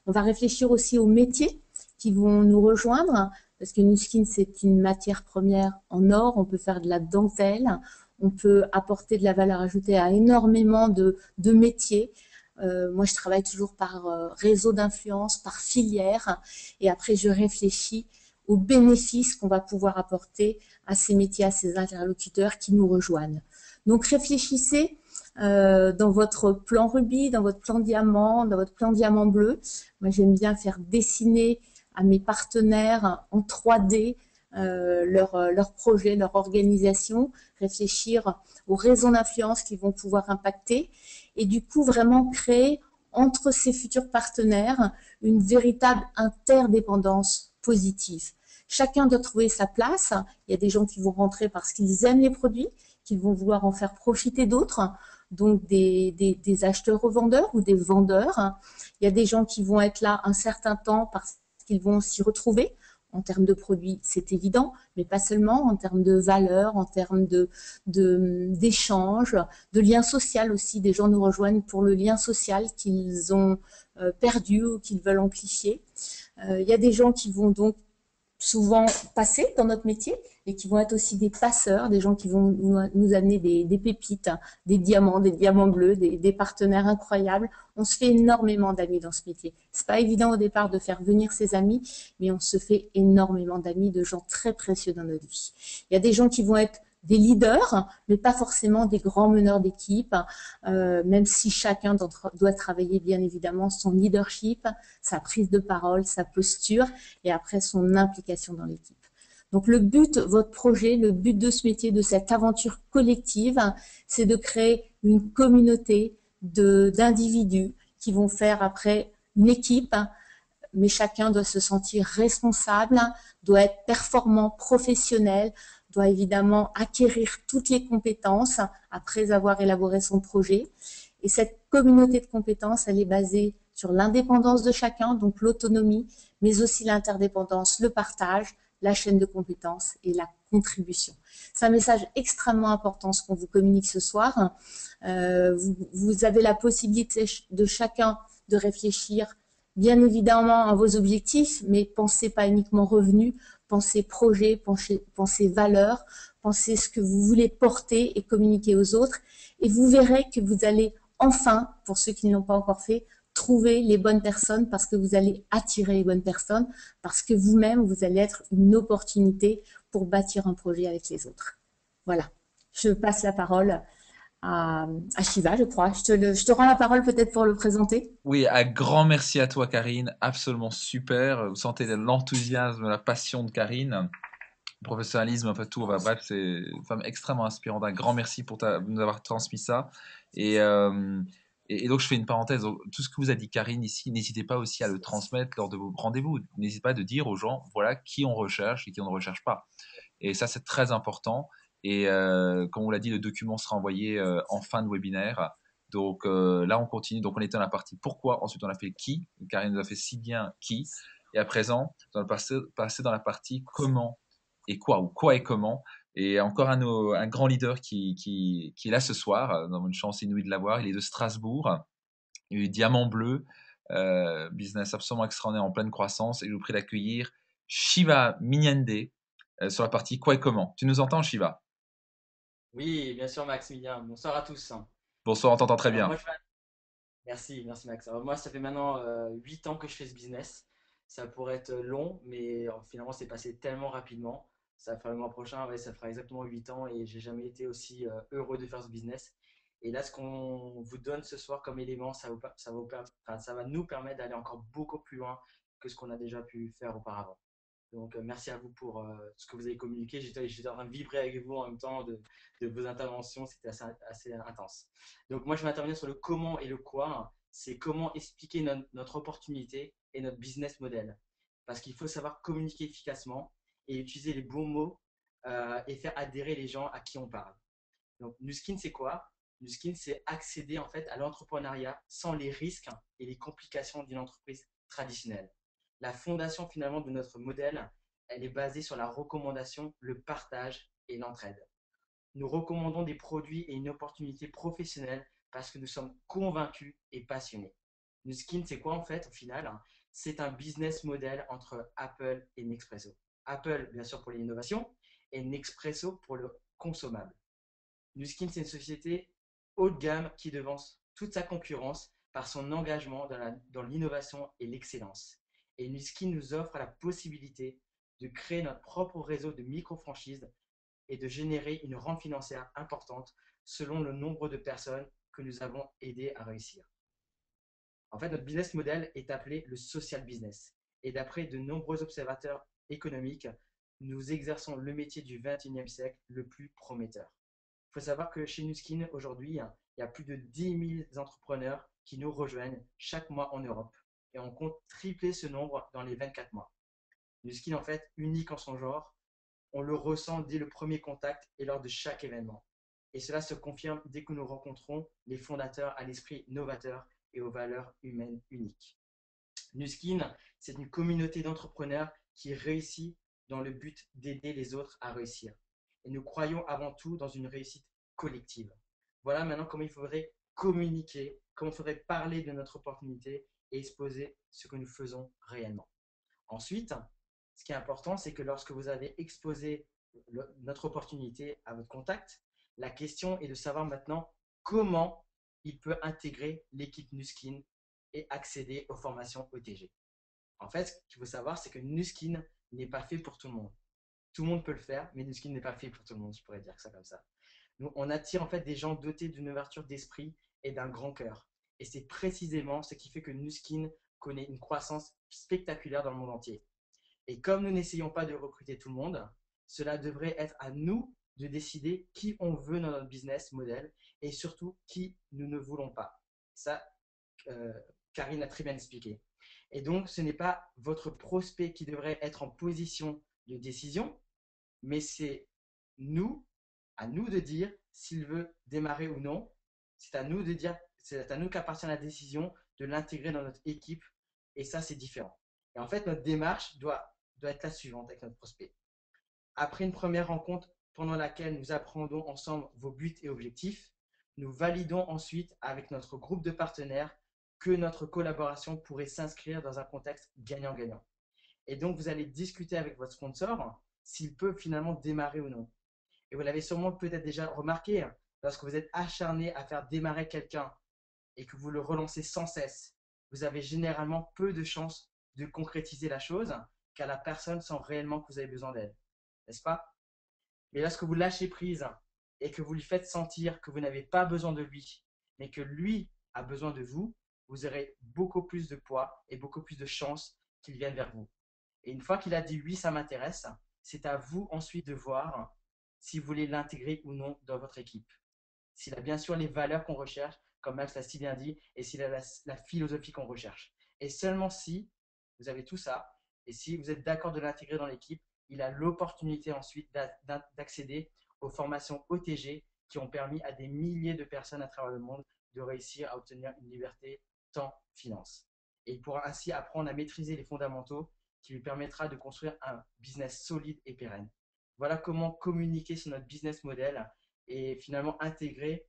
On va réfléchir aussi aux métiers qui vont nous rejoindre, parce que Nuskin, c'est une matière première en or, on peut faire de la dentelle, on peut apporter de la valeur ajoutée à énormément de métiers. Moi, je travaille toujours par réseau d'influence, par filière, et après, je réfléchis aux bénéfices qu'on va pouvoir apporter à ces métiers, à ces interlocuteurs qui nous rejoignent. Donc réfléchissez dans votre plan rubis, dans votre plan diamant, dans votre plan diamant bleu. Moi, j'aime bien faire dessiner à mes partenaires en 3D leur projet, leur organisation, réfléchir aux raisons d'influence qu'ils vont pouvoir impacter et du coup vraiment créer entre ces futurs partenaires une véritable interdépendance positive. Chacun doit trouver sa place. Il y a des gens qui vont rentrer parce qu'ils aiment les produits, qu'ils vont vouloir en faire profiter d'autres, donc des acheteurs-revendeurs ou des vendeurs. Il y a des gens qui vont être là un certain temps parce qu'ils vont s'y retrouver. En termes de produits, c'est évident, mais pas seulement, en termes de valeur, en termes d'échange, de lien social aussi. Des gens nous rejoignent pour le lien social qu'ils ont perdu ou qu'ils veulent amplifier. Il y a des gens qui vont donc souvent passer dans notre métier et qui vont être aussi des passeurs, des gens qui vont nous amener des pépites, des diamants bleus, des partenaires incroyables. On se fait énormément d'amis dans ce métier. C'est pas évident au départ de faire venir ses amis, mais on se fait énormément d'amis, de gens très précieux dans notre vie. Il y a des gens qui vont être des leaders, mais pas forcément des grands meneurs d'équipe, même si chacun doit travailler bien évidemment son leadership, sa prise de parole, sa posture et après son implication dans l'équipe. Donc le but, votre projet, le but de ce métier, de cette aventure collective, c'est de créer une communauté d'individus qui vont faire après une équipe, mais chacun doit se sentir responsable, doit être performant, professionnel, doit évidemment acquérir toutes les compétences après avoir élaboré son projet. Et cette communauté de compétences, elle est basée sur l'indépendance de chacun, donc l'autonomie, mais aussi l'interdépendance, le partage, la chaîne de compétences et la contribution. C'est un message extrêmement important ce qu'on vous communique ce soir. Vous avez la possibilité de chacun de réfléchir bien évidemment à vos objectifs, mais pensez pas uniquement revenus, pensez projet, pensez valeurs, pensez ce que vous voulez porter et communiquer aux autres. Et vous verrez que vous allez enfin, pour ceux qui ne l'ont pas encore fait, trouver les bonnes personnes parce que vous allez attirer les bonnes personnes, parce que vous-même, vous allez être une opportunité pour bâtir un projet avec les autres. Voilà. Je passe la parole à Shiva, je crois. Je te rends la parole peut-être pour le présenter. Oui, un grand merci à toi, Karine. Absolument super. Vous sentez l'enthousiasme, la passion de Karine, le professionnalisme, enfin tout. Enfin, bref, c'est une femme extrêmement inspirante. Un grand merci pour nous avoir transmis ça. Et, euh, et donc, je fais une parenthèse. Donc, tout ce que vous a dit Karine ici, n'hésitez pas aussi à le transmettre lors de vos rendez-vous. N'hésitez pas de dire aux gens, voilà, qui on recherche et qui on ne recherche pas. Et ça, c'est très important. Et comme on l'a dit, le document sera envoyé en fin de webinaire. Donc là, on continue. Donc on était dans la partie pourquoi. Ensuite, on a fait qui. Karine nous a fait si bien qui. Et à présent, on va passer dans la partie comment et quoi, ou quoi et comment. Et encore un grand leader qui est là ce soir. Nous avons une chance inouïe de l'avoir. Il est de Strasbourg. Il est diamant bleu. Business absolument extraordinaire en pleine croissance. Et je vous prie d'accueillir Shiva Mignande sur la partie quoi et comment. Tu nous entends, Shiva? Oui, bien sûr, Maximilien. Bonsoir à tous. Bonsoir, on t'entend très Alors bien. moi, merci Max. Alors moi, ça fait maintenant 8 ans que je fais ce business. Ça pourrait être long, mais finalement, c'est passé tellement rapidement. Ça fera le mois prochain, ouais, ça fera exactement 8 ans et j'ai jamais été aussi heureux de faire ce business. Et là, ce qu'on vous donne ce soir comme élément, ça va nous permettre d'aller encore beaucoup plus loin que ce qu'on a déjà pu faire auparavant. Donc, merci à vous pour ce que vous avez communiqué. J'étais en train de vibrer avec vous en même temps de vos interventions. C'était assez intense. Donc, moi, je vais intervenir sur le comment et le quoi. C'est comment expliquer notre opportunité et notre business model. Parce qu'il faut savoir communiquer efficacement et utiliser les bons mots et faire adhérer les gens à qui on parle. Donc, Nuskin, c'est quoi? Nuskin, c'est accéder en fait à l'entrepreneuriat sans les risques et les complications d'une entreprise traditionnelle. La fondation finalement de notre modèle, elle est basée sur la recommandation, le partage et l'entraide. Nous recommandons des produits et une opportunité professionnelle parce que nous sommes convaincus et passionnés. Nuskin, c'est quoi en fait au final? C'est un business model entre Apple et Nespresso. Apple, bien sûr, pour l'innovation et Nespresso pour le consommable. Nuskin, c'est une société haut de gamme qui devance toute sa concurrence par son engagement dans l'innovation et l'excellence. Et Nuskin nous offre la possibilité de créer notre propre réseau de micro-franchises et de générer une rente financière importante selon le nombre de personnes que nous avons aidées à réussir. En fait, notre business model est appelé le social business. Et d'après de nombreux observateurs économiques, nous exerçons le métier du 21e siècle le plus prometteur. Il faut savoir que chez Nuskin, aujourd'hui, il y a plus de 10 000 entrepreneurs qui nous rejoignent chaque mois en Europe. Et on compte tripler ce nombre dans les 24 mois. Nuskin, en fait, unique en son genre, on le ressent dès le premier contact et lors de chaque événement. Et cela se confirme dès que nous rencontrons les fondateurs à l'esprit novateur et aux valeurs humaines uniques. Nuskin, c'est une communauté d'entrepreneurs qui réussit dans le but d'aider les autres à réussir. Et nous croyons avant tout dans une réussite collective. Voilà maintenant comment il faudrait communiquer, comment il faudrait parler de notre opportunité et exposer ce que nous faisons réellement. Ensuite, ce qui est important, c'est que lorsque vous avez exposé notre opportunité à votre contact, la question est de savoir maintenant comment il peut intégrer l'équipe Nuskin et accéder aux formations ETG. En fait, ce qu'il faut savoir, c'est que Nuskin n'est pas fait pour tout le monde. Tout le monde peut le faire, mais Nuskin n'est pas fait pour tout le monde, je pourrais dire ça comme ça. Nous, on attire en fait des gens dotés d'une ouverture d'esprit et d'un grand cœur. Et c'est précisément ce qui fait que Nuskin connaît une croissance spectaculaire dans le monde entier. Et comme nous n'essayons pas de recruter tout le monde, cela devrait être à nous de décider qui on veut dans notre business model et surtout qui nous ne voulons pas. Ça, Karine a très bien expliqué. Et donc, ce n'est pas votre prospect qui devrait être en position de décision, mais c'est nous, à nous de dire s'il veut démarrer ou non. C'est à nous de dire, c'est à nous qu'appartient la décision de l'intégrer dans notre équipe. Et ça, c'est différent. Et en fait, notre démarche doit être la suivante avec notre prospect. Après une première rencontre pendant laquelle nous apprenons ensemble vos buts et objectifs, nous validons ensuite avec notre groupe de partenaires que notre collaboration pourrait s'inscrire dans un contexte gagnant-gagnant. Et donc, vous allez discuter avec votre sponsor s'il peut finalement démarrer ou non. Et vous l'avez sûrement peut-être déjà remarqué, lorsque vous êtes acharné à faire démarrer quelqu'un et que vous le relancez sans cesse, vous avez généralement peu de chances de concrétiser la chose car la personne sent réellement que vous avez besoin d'elle. N'est-ce pas? Mais lorsque vous lâchez prise et que vous lui faites sentir que vous n'avez pas besoin de lui, mais que lui a besoin de vous, vous aurez beaucoup plus de poids et beaucoup plus de chances qu'il vienne vers vous. Et une fois qu'il a dit oui, ça m'intéresse, c'est à vous ensuite de voir si vous voulez l'intégrer ou non dans votre équipe. S'il a bien sûr les valeurs qu'on recherche, comme Max l'a si bien dit, et s'il a la philosophie qu'on recherche. Et seulement si vous avez tout ça, et si vous êtes d'accord de l'intégrer dans l'équipe, il a l'opportunité ensuite d'accéder aux formations OTG qui ont permis à des milliers de personnes à travers le monde de réussir à obtenir une liberté temps-finance. Et il pourra ainsi apprendre à maîtriser les fondamentaux qui lui permettra de construire un business solide et pérenne. Voilà comment communiquer sur notre business model et finalement intégrer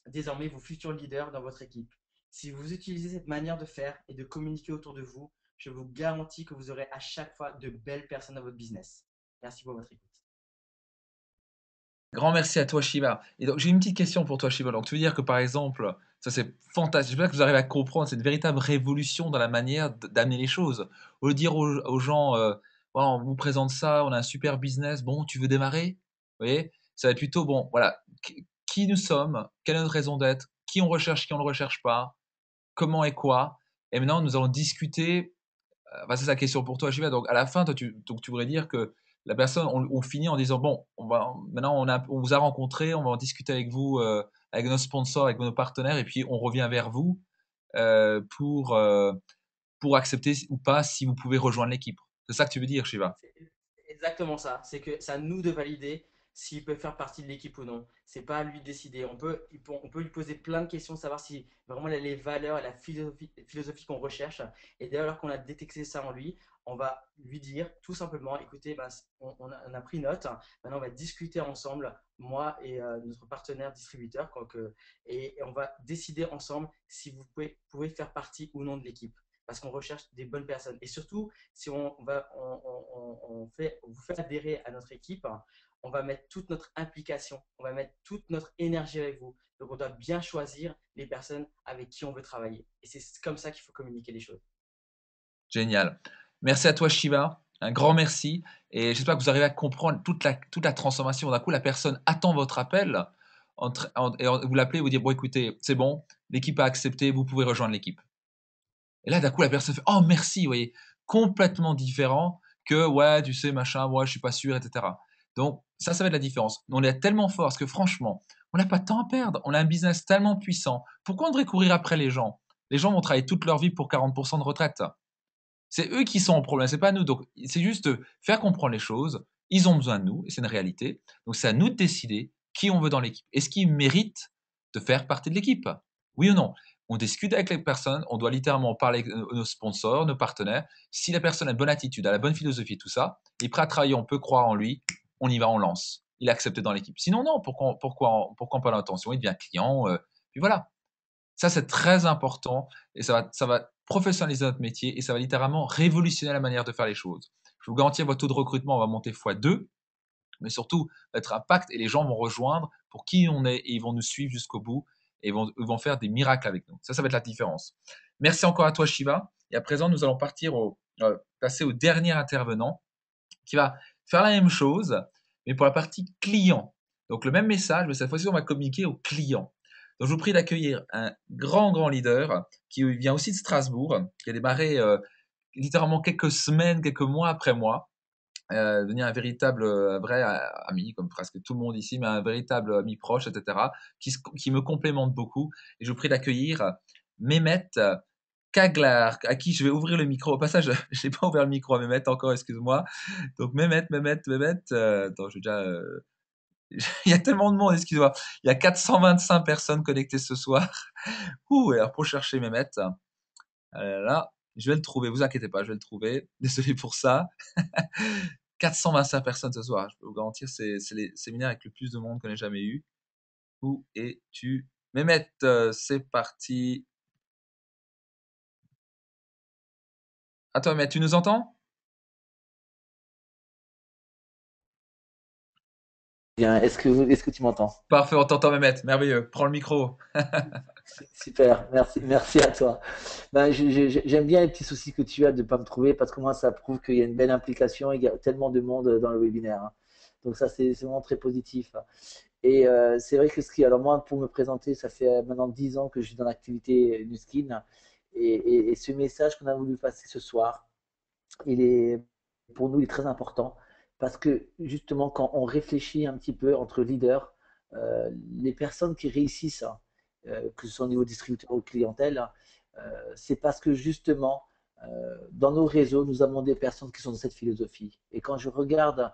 désormais vos futurs leaders dans votre équipe. Si vous utilisez cette manière de faire et de communiquer autour de vous, je vous garantis que vous aurez à chaque fois de belles personnes dans votre business. Merci pour votre écoute. Grand merci à toi, Shiva. Et donc, j'ai une petite question pour toi, Shiva. Donc, tu veux dire que, par exemple, ça c'est fantastique. J'espère que vous arrivez à comprendre, c'est une véritable révolution dans la manière d'amener les choses. Au lieu de dire aux gens, voilà, on vous présente ça, on a un super business, bon, tu veux démarrer? Vous voyez? Ça va être plutôt, bon, voilà, qui nous sommes, quelle est notre raison d'être, qui on ne le recherche pas, comment et quoi. Et maintenant, nous allons discuter. Bah, c'est la question pour toi, Shiva. Donc, à la fin, toi, donc, tu voudrais dire que la personne, on finit en disant, bon, maintenant, on vous a rencontré, on va en discuter avec vous, avec nos sponsors, avec nos partenaires, et puis on revient vers vous euh, pour, euh, pour accepter ou pas si vous pouvez rejoindre l'équipe. C'est ça que tu veux dire, Shiva? C'est exactement ça. C'est que c'est à nous de valider s'il peut faire partie de l'équipe ou non. C'est pas à lui de décider. On peut lui poser plein de questions, savoir si vraiment il a les valeurs et la philosophie qu'on recherche. Et dès lors qu'on a détecté ça en lui, on va lui dire tout simplement, écoutez, ben, on a pris note. Maintenant, on va discuter ensemble, moi et notre partenaire distributeur, et on va décider ensemble si vous pouvez faire partie ou non de l'équipe. Parce qu'on recherche des bonnes personnes. Et surtout, si on vous fait adhérer à notre équipe, on va mettre toute notre implication, on va mettre toute notre énergie avec vous. Donc, on doit bien choisir les personnes avec qui on veut travailler. Et c'est comme ça qu'il faut communiquer les choses. Génial. Merci à toi, Shiva. Un grand merci. Et j'espère que vous arrivez à comprendre toute la transformation. D'un coup, la personne attend votre appel vous l'appelez et vous dire, bon écoutez, c'est bon, l'équipe a accepté, vous pouvez rejoindre l'équipe. Et là, d'un coup, la personne fait, oh merci, vous voyez, complètement différent que, ouais, tu sais, machin, moi, je suis pas sûr, etc. Donc, ça va être la différence. On est tellement fort parce que franchement, on n'a pas de temps à perdre. On a un business tellement puissant. Pourquoi on devrait courir après les gens? Les gens vont travailler toute leur vie pour 40% de retraite. C'est eux qui sont en problème, c'est pas nous. Donc, c'est juste faire comprendre les choses. Ils ont besoin de nous, et c'est une réalité. Donc, c'est à nous de décider qui on veut dans l'équipe. Est-ce qu'ils méritent de faire partie de l'équipe? Oui ou non? On discute avec les personnes, on doit littéralement parler avec nos sponsors, nos partenaires. Si la personne a une bonne attitude, a la bonne philosophie, tout ça, il est prêt à travailler, on peut croire en lui, on y va, on lance. Il est accepté dans l'équipe. Sinon, non, pourquoi on parle d'intention? Il devient client, puis voilà. Ça, c'est très important et ça va professionnaliser notre métier et ça va littéralement révolutionner la manière de faire les choses. Je vous garantis, votre taux de recrutement va monter x2, mais surtout, notre impact et les gens vont rejoindre pour qui on est et ils vont nous suivre jusqu'au bout et ils vont faire des miracles avec nous. Ça va être la différence. Merci encore à toi, Shiva. Et à présent, nous allons passer au dernier intervenant qui va faire la même chose, mais pour la partie client. Donc, le même message, mais cette fois-ci, on va communiquer au client. Donc, je vous prie d'accueillir un grand leader qui vient aussi de Strasbourg, qui a démarré littéralement quelques semaines, quelques mois après moi, devenir un véritable vrai ami, comme presque tout le monde ici, mais un véritable ami proche, etc., qui me complémente beaucoup. Et je vous prie d'accueillir Mehmet Kaglar, à qui je vais ouvrir le micro. Au passage, je n'ai pas ouvert le micro à Mehmet encore, excuse-moi. Donc Mehmet, attends, je vais déjà... il y a tellement de monde, excuse-moi. Il y a 425 personnes connectées ce soir. Ouh, alors pour chercher Mehmet, là, je vais le trouver, vous inquiétez pas, je vais le trouver. Désolé pour ça. 425 personnes ce soir, je peux vous garantir, c'est les séminaires avec le plus de monde qu'on ait jamais eu. Où es-tu? Mehmet, c'est parti. Attends, Mehmet, tu nous entends? Bien, est-ce que tu m'entends? Parfait, on t'entend, Mehmet. Merveilleux. Prends le micro. Super, merci à toi. Ben, j'aime bien les petits soucis que tu as de ne pas me trouver parce que moi, ça prouve qu'il y a une belle implication et il y a tellement de monde dans le webinaire, hein. Donc ça, c'est vraiment très positif. Et c'est vrai que alors moi, pour me présenter, ça fait maintenant 10 ans que je suis dans l'activité Nuskin et ce message qu'on a voulu passer ce soir, pour nous, il est très important parce que justement, quand on réfléchit un petit peu entre leaders, les personnes qui réussissent, que ce soit au niveau distributeur ou clientèle, c'est parce que justement, dans nos réseaux, nous avons des personnes qui sont dans cette philosophie. Et quand je regarde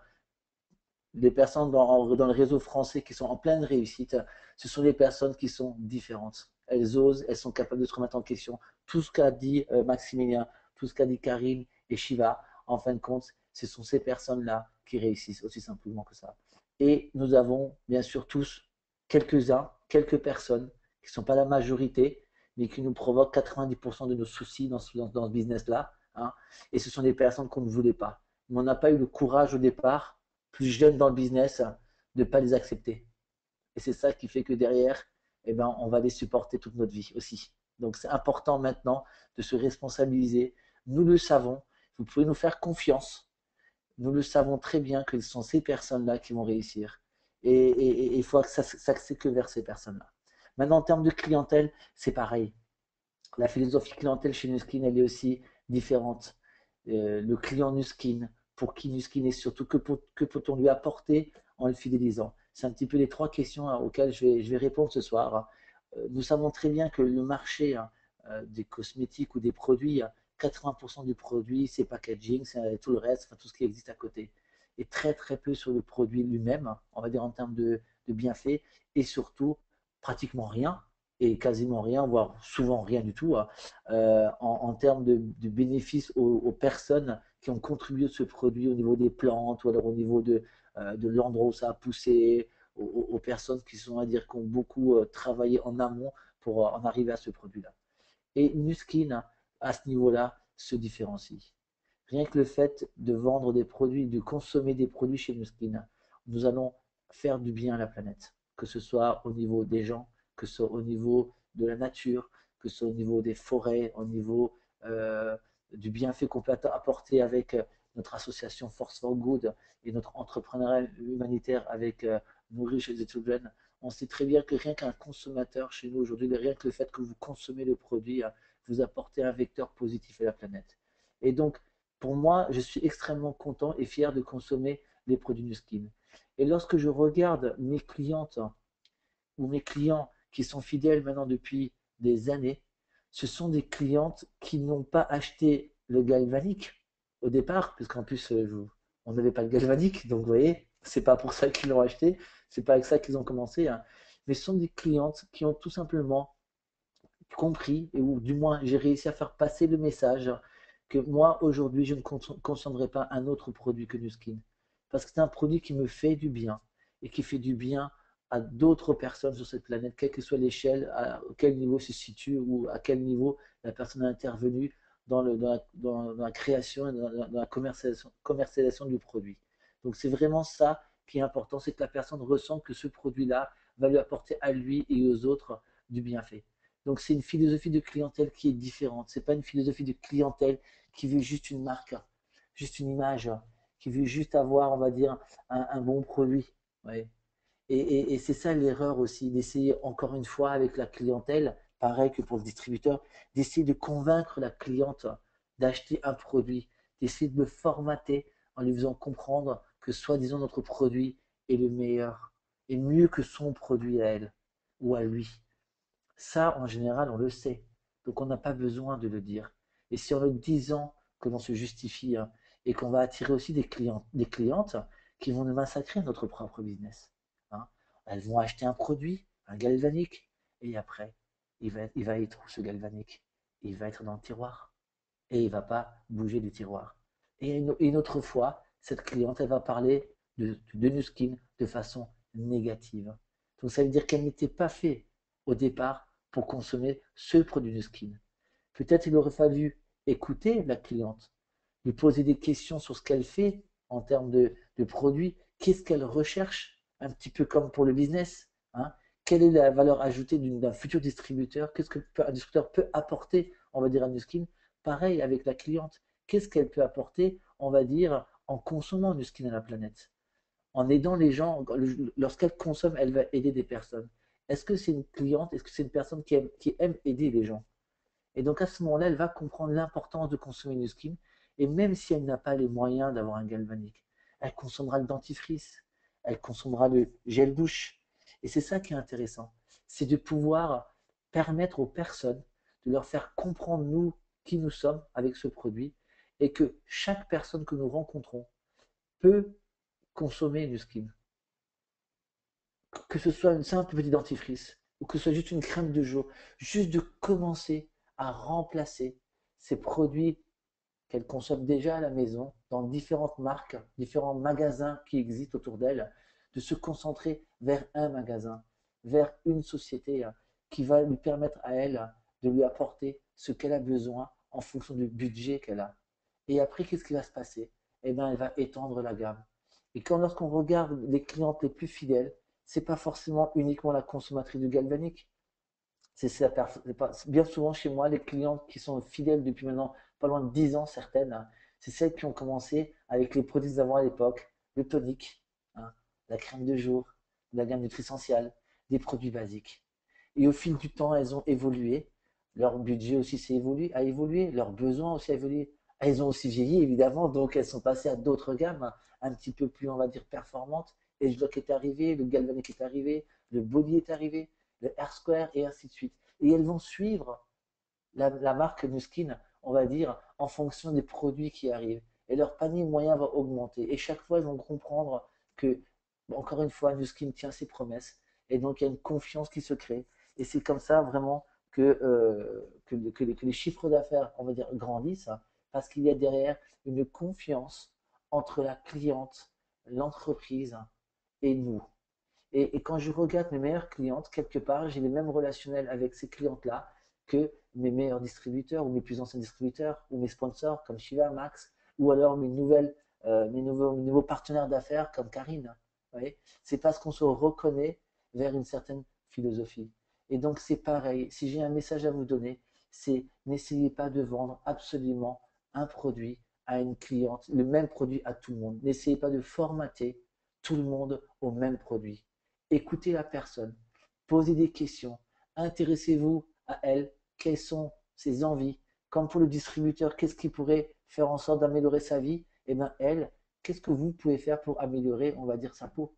les personnes dans le réseau français qui sont en pleine réussite, ce sont des personnes qui sont différentes. Elles osent, elles sont capables de se remettre en question. Tout ce qu'a dit Maximilien, tout ce qu'a dit Karine et Shiva, en fin de compte, ce sont ces personnes-là qui réussissent, aussi simplement que ça. Et nous avons bien sûr tous quelques-uns, quelques personnes qui ne sont pas la majorité, mais qui nous provoquent 90% de nos soucis dans ce business-là, hein. Et ce sont des personnes qu'on ne voulait pas. Mais on n'a pas eu le courage au départ, plus jeunes dans le business, de ne pas les accepter. Et c'est ça qui fait que derrière, eh ben, on va les supporter toute notre vie aussi. Donc c'est important maintenant de se responsabiliser. Nous le savons, vous pouvez nous faire confiance. Nous le savons très bien que ce sont ces personnes-là qui vont réussir. Et il faut s'axer que vers ces personnes-là. Maintenant, en termes de clientèle, c'est pareil. La philosophie clientèle chez Nuskin, elle est aussi différente. Le client Nuskin, pour qui Nuskin est surtout, que peut-on lui apporter en le fidélisant? C'est un petit peu les trois questions auxquelles je vais répondre ce soir. Nous savons très bien que le marché des cosmétiques ou des produits, 80% du produit, c'est packaging, c'est tout le reste, enfin, tout ce qui existe à côté. Et très très peu sur le produit lui-même, on va dire en termes de bienfaits, et surtout pratiquement rien, et quasiment rien, voire souvent rien du tout, en termes de bénéfices aux personnes qui ont contribué à ce produit au niveau des plantes ou alors au niveau de l'endroit où ça a poussé, aux personnes qui sont, à dire, qui ont beaucoup travaillé en amont pour en arriver à ce produit-là. Et Nuskin, à ce niveau-là, se différencie. Rien que le fait de vendre des produits, de consommer des produits chez Nuskin, nous allons faire du bien à la planète, que ce soit au niveau des gens, que ce soit au niveau de la nature, que ce soit au niveau des forêts, au niveau du bienfait qu'on peut apporter avec notre association Force for Good et notre entrepreneuriat humanitaire avec Nourrir chez les Children. On sait très bien que rien qu'un consommateur chez nous aujourd'hui, rien que le fait que vous consommez le produit, vous apportez un vecteur positif à la planète. Et donc, pour moi, je suis extrêmement content et fier de consommer les produits Nu Skin. Et lorsque je regarde mes clientes ou mes clients qui sont fidèles maintenant depuis des années, ce sont des clientes qui n'ont pas acheté le galvanique au départ, puisqu'en plus, on n'avait pas le galvanique, donc vous voyez, c'est pas pour ça qu'ils l'ont acheté, c'est pas avec ça qu'ils ont commencé, hein. Mais ce sont des clientes qui ont tout simplement compris, ou du moins j'ai réussi à faire passer le message que moi aujourd'hui je ne consommerai pas un autre produit que Nu Skin. Parce que c'est un produit qui me fait du bien et qui fait du bien à d'autres personnes sur cette planète, quelle que soit l'échelle, à quel niveau se situe ou à quel niveau la personne a intervenu dans la création et dans la commercialisation du produit. Donc c'est vraiment ça qui est important, c'est que la personne ressent que ce produit-là va lui apporter à lui et aux autres du bienfait. Donc c'est une philosophie de clientèle qui est différente. C'est pas une philosophie de clientèle qui veut juste une marque, juste une image, qui veut juste avoir, on va dire, un bon produit. Ouais. Et c'est ça l'erreur aussi, d'essayer encore une fois avec la clientèle, pareil que pour le distributeur, d'essayer de convaincre la cliente d'acheter un produit, d'essayer de le formater en lui faisant comprendre que soi-disant notre produit est le meilleur, et mieux que son produit à elle ou à lui. Ça, en général, on le sait. Donc, on n'a pas besoin de le dire. Et c'est en le disant que l'on se justifie, hein, et qu'on va attirer aussi des clients, des clientes qui vont nous massacrer notre propre business, hein. Elles vont acheter un produit, un galvanique, et après, il va être où ce galvanique? Il va être dans le tiroir. Et il ne va pas bouger du tiroir. Et une autre fois, cette cliente, elle va parler de Nu Skin de façon négative. Donc ça veut dire qu'elle n'était pas faite au départ pour consommer ce produit Nu Skin. Peut-être il aurait fallu écouter la cliente, lui poser des questions sur ce qu'elle fait en termes de produits, qu'est-ce qu'elle recherche, un petit peu comme pour le business, hein. Quelle est la valeur ajoutée d'un futur distributeur? Qu'est-ce qu'un distributeur peut apporter, on va dire, à Nu Skin? Pareil avec la cliente, qu'est-ce qu'elle peut apporter, on va dire, en consommant Nu Skin à la planète? En aidant les gens, lorsqu'elle consomme, elle va aider des personnes. Est-ce que c'est une cliente, est-ce que c'est une personne qui aime aider les gens? Et donc à ce moment-là, elle va comprendre l'importance de consommer Nu Skin. Et même si elle n'a pas les moyens d'avoir un galvanique, elle consommera le dentifrice, elle consommera le gel douche. Et c'est ça qui est intéressant, c'est de pouvoir permettre aux personnes de leur faire comprendre nous qui nous sommes avec ce produit et que chaque personne que nous rencontrons peut consommer Nu Skin. Que ce soit une simple petit dentifrice ou que ce soit juste une crème de jour, juste de commencer à remplacer ces produits qu'elle consomme déjà à la maison dans différentes marques, différents magasins qui existent autour d'elle, de se concentrer vers un magasin, vers une société qui va lui permettre à elle de lui apporter ce qu'elle a besoin en fonction du budget qu'elle a. Et après, qu'est-ce qui va se passer? Eh bien, elle va étendre la gamme. Et lorsqu'on regarde les clientes les plus fidèles, c'est pas forcément uniquement la consommatrice du galvanique. Bien souvent chez moi, les clientes qui sont fidèles depuis maintenant pas loin de 10 ans, certaines, hein, c'est celles qui ont commencé avec les produits avant à l'époque, le tonique, hein, la crème de jour, la gamme Nutrisential, des produits basiques. Et au fil du temps, elles ont évolué. Leur budget aussi a évolué, leurs besoins aussi ont évolué. Elles ont aussi vieilli, évidemment, donc elles sont passées à d'autres gammes, hein, un petit peu plus, on va dire, performantes. Et le Lock est arrivé, le Galvanic est arrivé, le Body est arrivé, le Air Square, et ainsi de suite. Et elles vont suivre la marque Nu Skin, on va dire, en fonction des produits qui arrivent. Et leur panier moyen va augmenter. Et chaque fois, ils vont comprendre que, encore une fois, Nu Skin tient ses promesses. Et donc, il y a une confiance qui se crée. Et c'est comme ça, vraiment, que les chiffres d'affaires, on va dire, grandissent, hein, parce qu'il y a derrière une confiance entre la cliente, l'entreprise et nous. Et quand je regarde mes meilleures clientes, quelque part, j'ai les mêmes relationnels avec ces clientes-là que mes meilleurs distributeurs ou mes plus anciens distributeurs ou mes sponsors comme Shiva, Max, ou alors mes nouveaux partenaires d'affaires comme Karine. C'est parce qu'on se reconnaît vers une certaine philosophie. Et donc c'est pareil, si j'ai un message à vous donner, c'est n'essayez pas de vendre absolument un produit à une cliente, le même produit à tout le monde. N'essayez pas de formater tout le monde au même produit. écoutez la personne, posez des questions, intéressez-vous à elle, quelles sont ses envies. Comme pour le distributeur, qu'est-ce qui pourrait faire en sorte d'améliorer sa vie? Eh bien, elle, qu'est-ce que vous pouvez faire pour améliorer, on va dire, sa peau?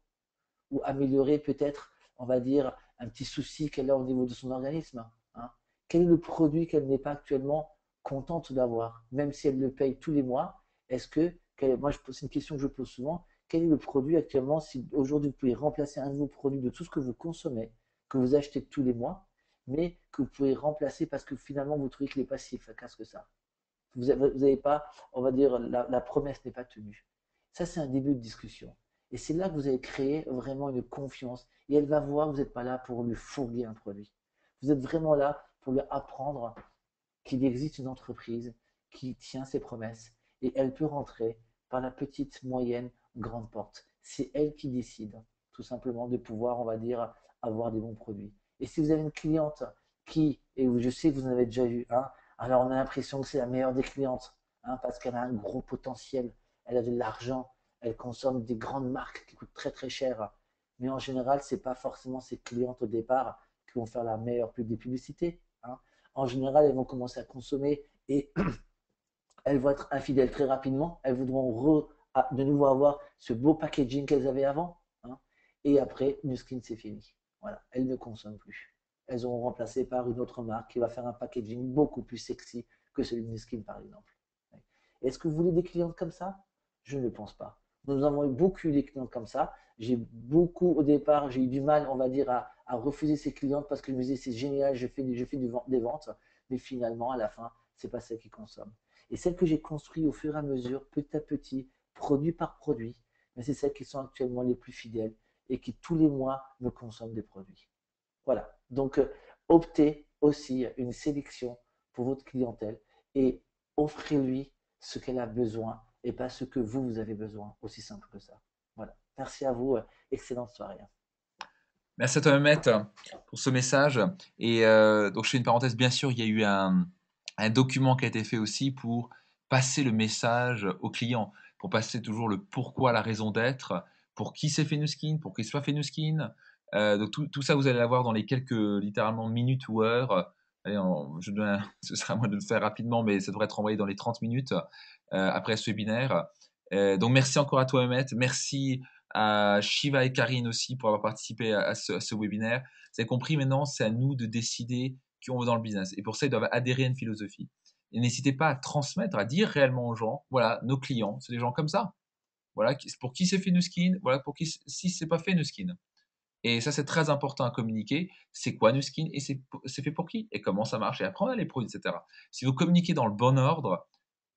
Ou améliorer peut-être, on va dire, un petit souci qu'elle a au niveau de son organisme, hein. Quel est le produit qu'elle n'est pas actuellement contente d'avoir, même si elle le paye tous les mois? Est-ce que, moi, c'est une question que je pose souvent, quel est le produit actuellement, si aujourd'hui vous pouvez remplacer un nouveau produit de tout ce que vous consommez, que vous achetez tous les mois, mais que vous pouvez remplacer parce que finalement vous trouvez qu'il n'est pas si efficace que ça. Vous n'avez pas, on va dire, la promesse n'est pas tenue. Ça, c'est un début de discussion. Et c'est là que vous allez créer vraiment une confiance. Et elle va voir que vous n'êtes pas là pour lui fourguer un produit. Vous êtes vraiment là pour lui apprendre qu'il existe une entreprise qui tient ses promesses. Et elle peut rentrer par la petite, moyenne, grande porte. C'est elle qui décide, tout simplement, de pouvoir, on va dire, avoir des bons produits. Et si vous avez une cliente qui, et je sais que vous en avez déjà eu un, alors on a l'impression que c'est la meilleure des clientes, hein, parce qu'elle a un gros potentiel, elle a de l'argent, elle consomme des grandes marques qui coûtent très très cher. Mais en général, ce n'est pas forcément ces clientes au départ qui vont faire la meilleure pub des publicités, hein. En général, elles vont commencer à consommer et elles vont être infidèles très rapidement. Elles voudront de nouveau avoir ce beau packaging qu'elles avaient avant, hein. Et après, Nuskin, c'est fini. Voilà, elles ne consomment plus. Elles auront remplacé par une autre marque qui va faire un packaging beaucoup plus sexy que celui de Nuskin, par exemple. Est-ce que vous voulez des clientes comme ça? Je ne pense pas. Nous avons eu beaucoup de clientes comme ça. J'ai beaucoup, au départ, j'ai eu du mal, on va dire, à refuser ces clientes parce que je me disais, c'est génial, je fais des ventes. Mais finalement, à la fin, ce n'est pas celles qui consomment. Et celles que j'ai construites au fur et à mesure, petit à petit, produit par produit, mais c'est celles qui sont actuellement les plus fidèles et qui tous les mois me consomment des produits. Voilà. Donc, optez aussi une sélection pour votre clientèle et offrez-lui ce qu'elle a besoin et pas ce que vous avez besoin. Aussi simple que ça. Voilà. Merci à vous. Excellente soirée. Merci à toi, Mehmet, pour ce message. Et donc, je fais une parenthèse. Bien sûr, il y a eu un document qui a été fait aussi pour passer le message au client, pour passer toujours le pourquoi, la raison d'être, pour qui s'est fait Nuskin, pour qu'il soit fait Nuskin. Donc, tout ça, vous allez l'avoir dans les quelques, littéralement, minutes ou heures. Allez, ce sera à moi de le faire rapidement, mais ça devrait être envoyé dans les 30 minutes après ce webinaire. Donc, merci encore à toi, Mehmet. Merci à Shiva et Karine aussi pour avoir participé à ce webinaire. Vous avez compris, maintenant, c'est à nous de décider qui on veut dans le business. Et pour ça, ils doivent adhérer à une philosophie. Et n'hésitez pas à transmettre, à dire réellement aux gens, voilà, nos clients, c'est des gens comme ça. Voilà, pour qui c'est fait Nuskin, voilà, pour qui si c'est pas fait Nuskin. Et ça, c'est très important à communiquer. C'est quoi Nuskin et c'est fait pour qui et comment ça marche et après on a les produits, etc. Si vous communiquez dans le bon ordre,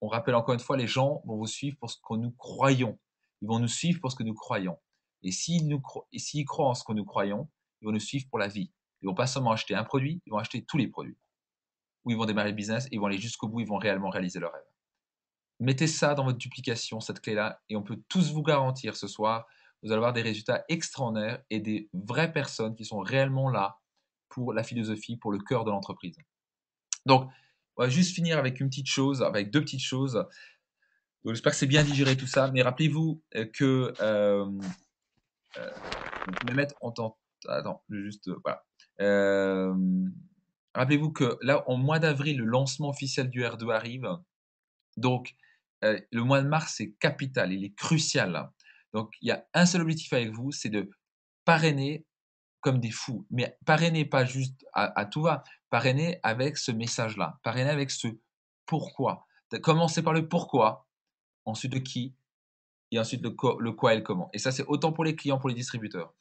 on rappelle encore une fois, les gens vont vous suivre pour ce que nous croyons. Ils vont nous suivre pour ce que nous croyons. Et s'ils croient en ce que nous croyons, ils vont nous suivre pour la vie. Ils vont pas seulement acheter un produit, ils vont acheter tous les produits. Ou ils vont démarrer le business, ils vont aller jusqu'au bout, ils vont réellement réaliser leur rêve. Mettez ça dans votre duplication, cette clé-là, et on peut tous vous garantir ce soir, vous allez avoir des résultats extraordinaires et des vraies personnes qui sont réellement là pour la philosophie, pour le cœur de l'entreprise. Donc, on va juste finir avec une petite chose, avec deux petites choses. Donc, j'espère que c'est bien digéré tout ça, mais rappelez-vous que Mehmet, attends, juste voilà. Rappelez-vous que là, en mois d'avril, le lancement officiel du R2 arrive. Donc, le mois de mars, c'est capital, il est crucial. Donc, il y a un seul objectif avec vous, c'est de parrainer comme des fous. Mais parrainer pas juste à tout va, parrainer avec ce message-là, parrainer avec ce pourquoi. Commencez par le pourquoi, ensuite le qui, et ensuite le quoi et le comment. Et ça, c'est autant pour les clients, pour les distributeurs.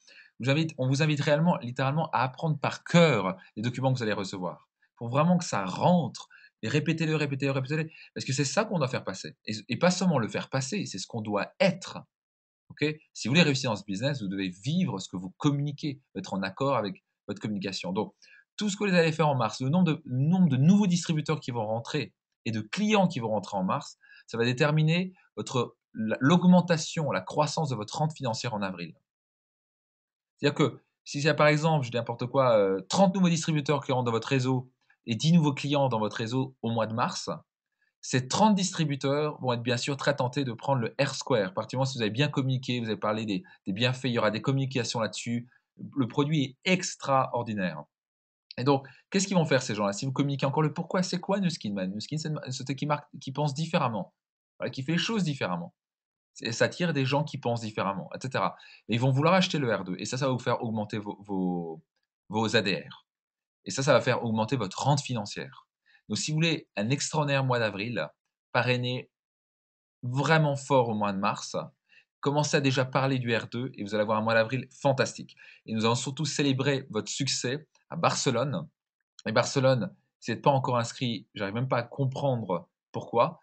On vous invite réellement, littéralement, à apprendre par cœur les documents que vous allez recevoir, pour vraiment que ça rentre. Et répétez-le, répétez-le, répétez-le, parce que c'est ça qu'on doit faire passer. Et pas seulement le faire passer, c'est ce qu'on doit être. Okay, si vous voulez réussir dans ce business, vous devez vivre ce que vous communiquez, être en accord avec votre communication. Donc, tout ce que vous allez faire en mars, le nombre de nouveaux distributeurs qui vont rentrer et de clients qui vont rentrer en mars, ça va déterminer l'augmentation, la croissance de votre rente financière en avril. C'est-à-dire que si il y a par exemple, je dis n'importe quoi, 30 nouveaux distributeurs qui rentrent dans votre réseau et 10 nouveaux clients dans votre réseau au mois de mars, ces 30 distributeurs vont être bien sûr très tentés de prendre le R-Square. Particulièrement si vous avez bien communiqué, vous avez parlé des bienfaits, il y aura des communications là-dessus. Le produit est extraordinaire. Et donc, qu'est-ce qu'ils vont faire ces gens-là? Si vous communiquez encore le pourquoi, c'est quoi Nuskin Man? Nuskin, c'est une société qui pense différemment, voilà, qui fait les choses différemment. Ça attire des gens qui pensent différemment, etc. Et ils vont vouloir acheter le R2. Et ça va vous faire augmenter vos ADR. Et ça va faire augmenter votre rente financière. Donc, si vous voulez un extraordinaire mois d'avril, parrainé vraiment fort au mois de mars, commencez à déjà parler du R2 et vous allez avoir un mois d'avril fantastique. Et nous allons surtout célébrer votre succès à Barcelone. Et Barcelone, si vous n'êtes pas encore inscrit, j'arrive même pas à comprendre pourquoi.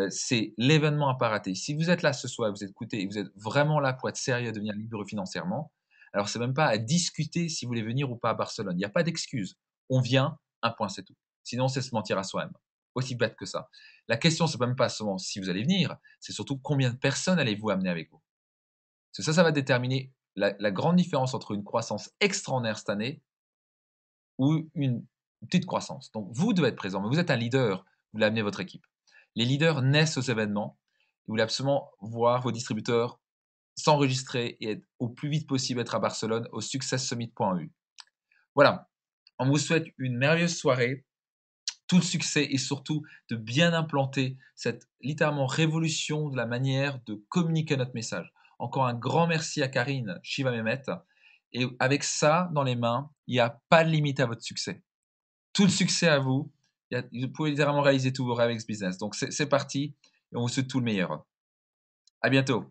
C'est l'événement à pas rater. Si vous êtes là ce soir, vous écoutez et vous êtes vraiment là pour être sérieux et devenir libre financièrement, alors c'est même pas à discuter si vous voulez venir ou pas à Barcelone. Il n'y a pas d'excuse. On vient, un point, c'est tout. Sinon, c'est se mentir à soi-même. Aussi bête que ça. La question, c'est même pas seulement si vous allez venir, c'est surtout combien de personnes allez-vous amener avec vous. Parce que ça va déterminer la grande différence entre une croissance extraordinaire cette année ou une petite croissance. Donc, vous devez être présent, mais vous êtes un leader, vous voulez amener votre équipe. Les leaders naissent aux événements, vous voulez absolument voir vos distributeurs s'enregistrer et être au plus vite possible être à Barcelone au successsummit.eu. Voilà, on vous souhaite une merveilleuse soirée, tout le succès et surtout de bien implanter cette littéralement révolution de la manière de communiquer notre message. Encore un grand merci à Karine Shiva Mehmet. Et avec ça dans les mains, il n'y a pas de limite à votre succès. Tout le succès à vous. Vous pouvez littéralement réaliser tous vos rêves avec ce business. Donc c'est parti et on vous souhaite tout le meilleur. À bientôt.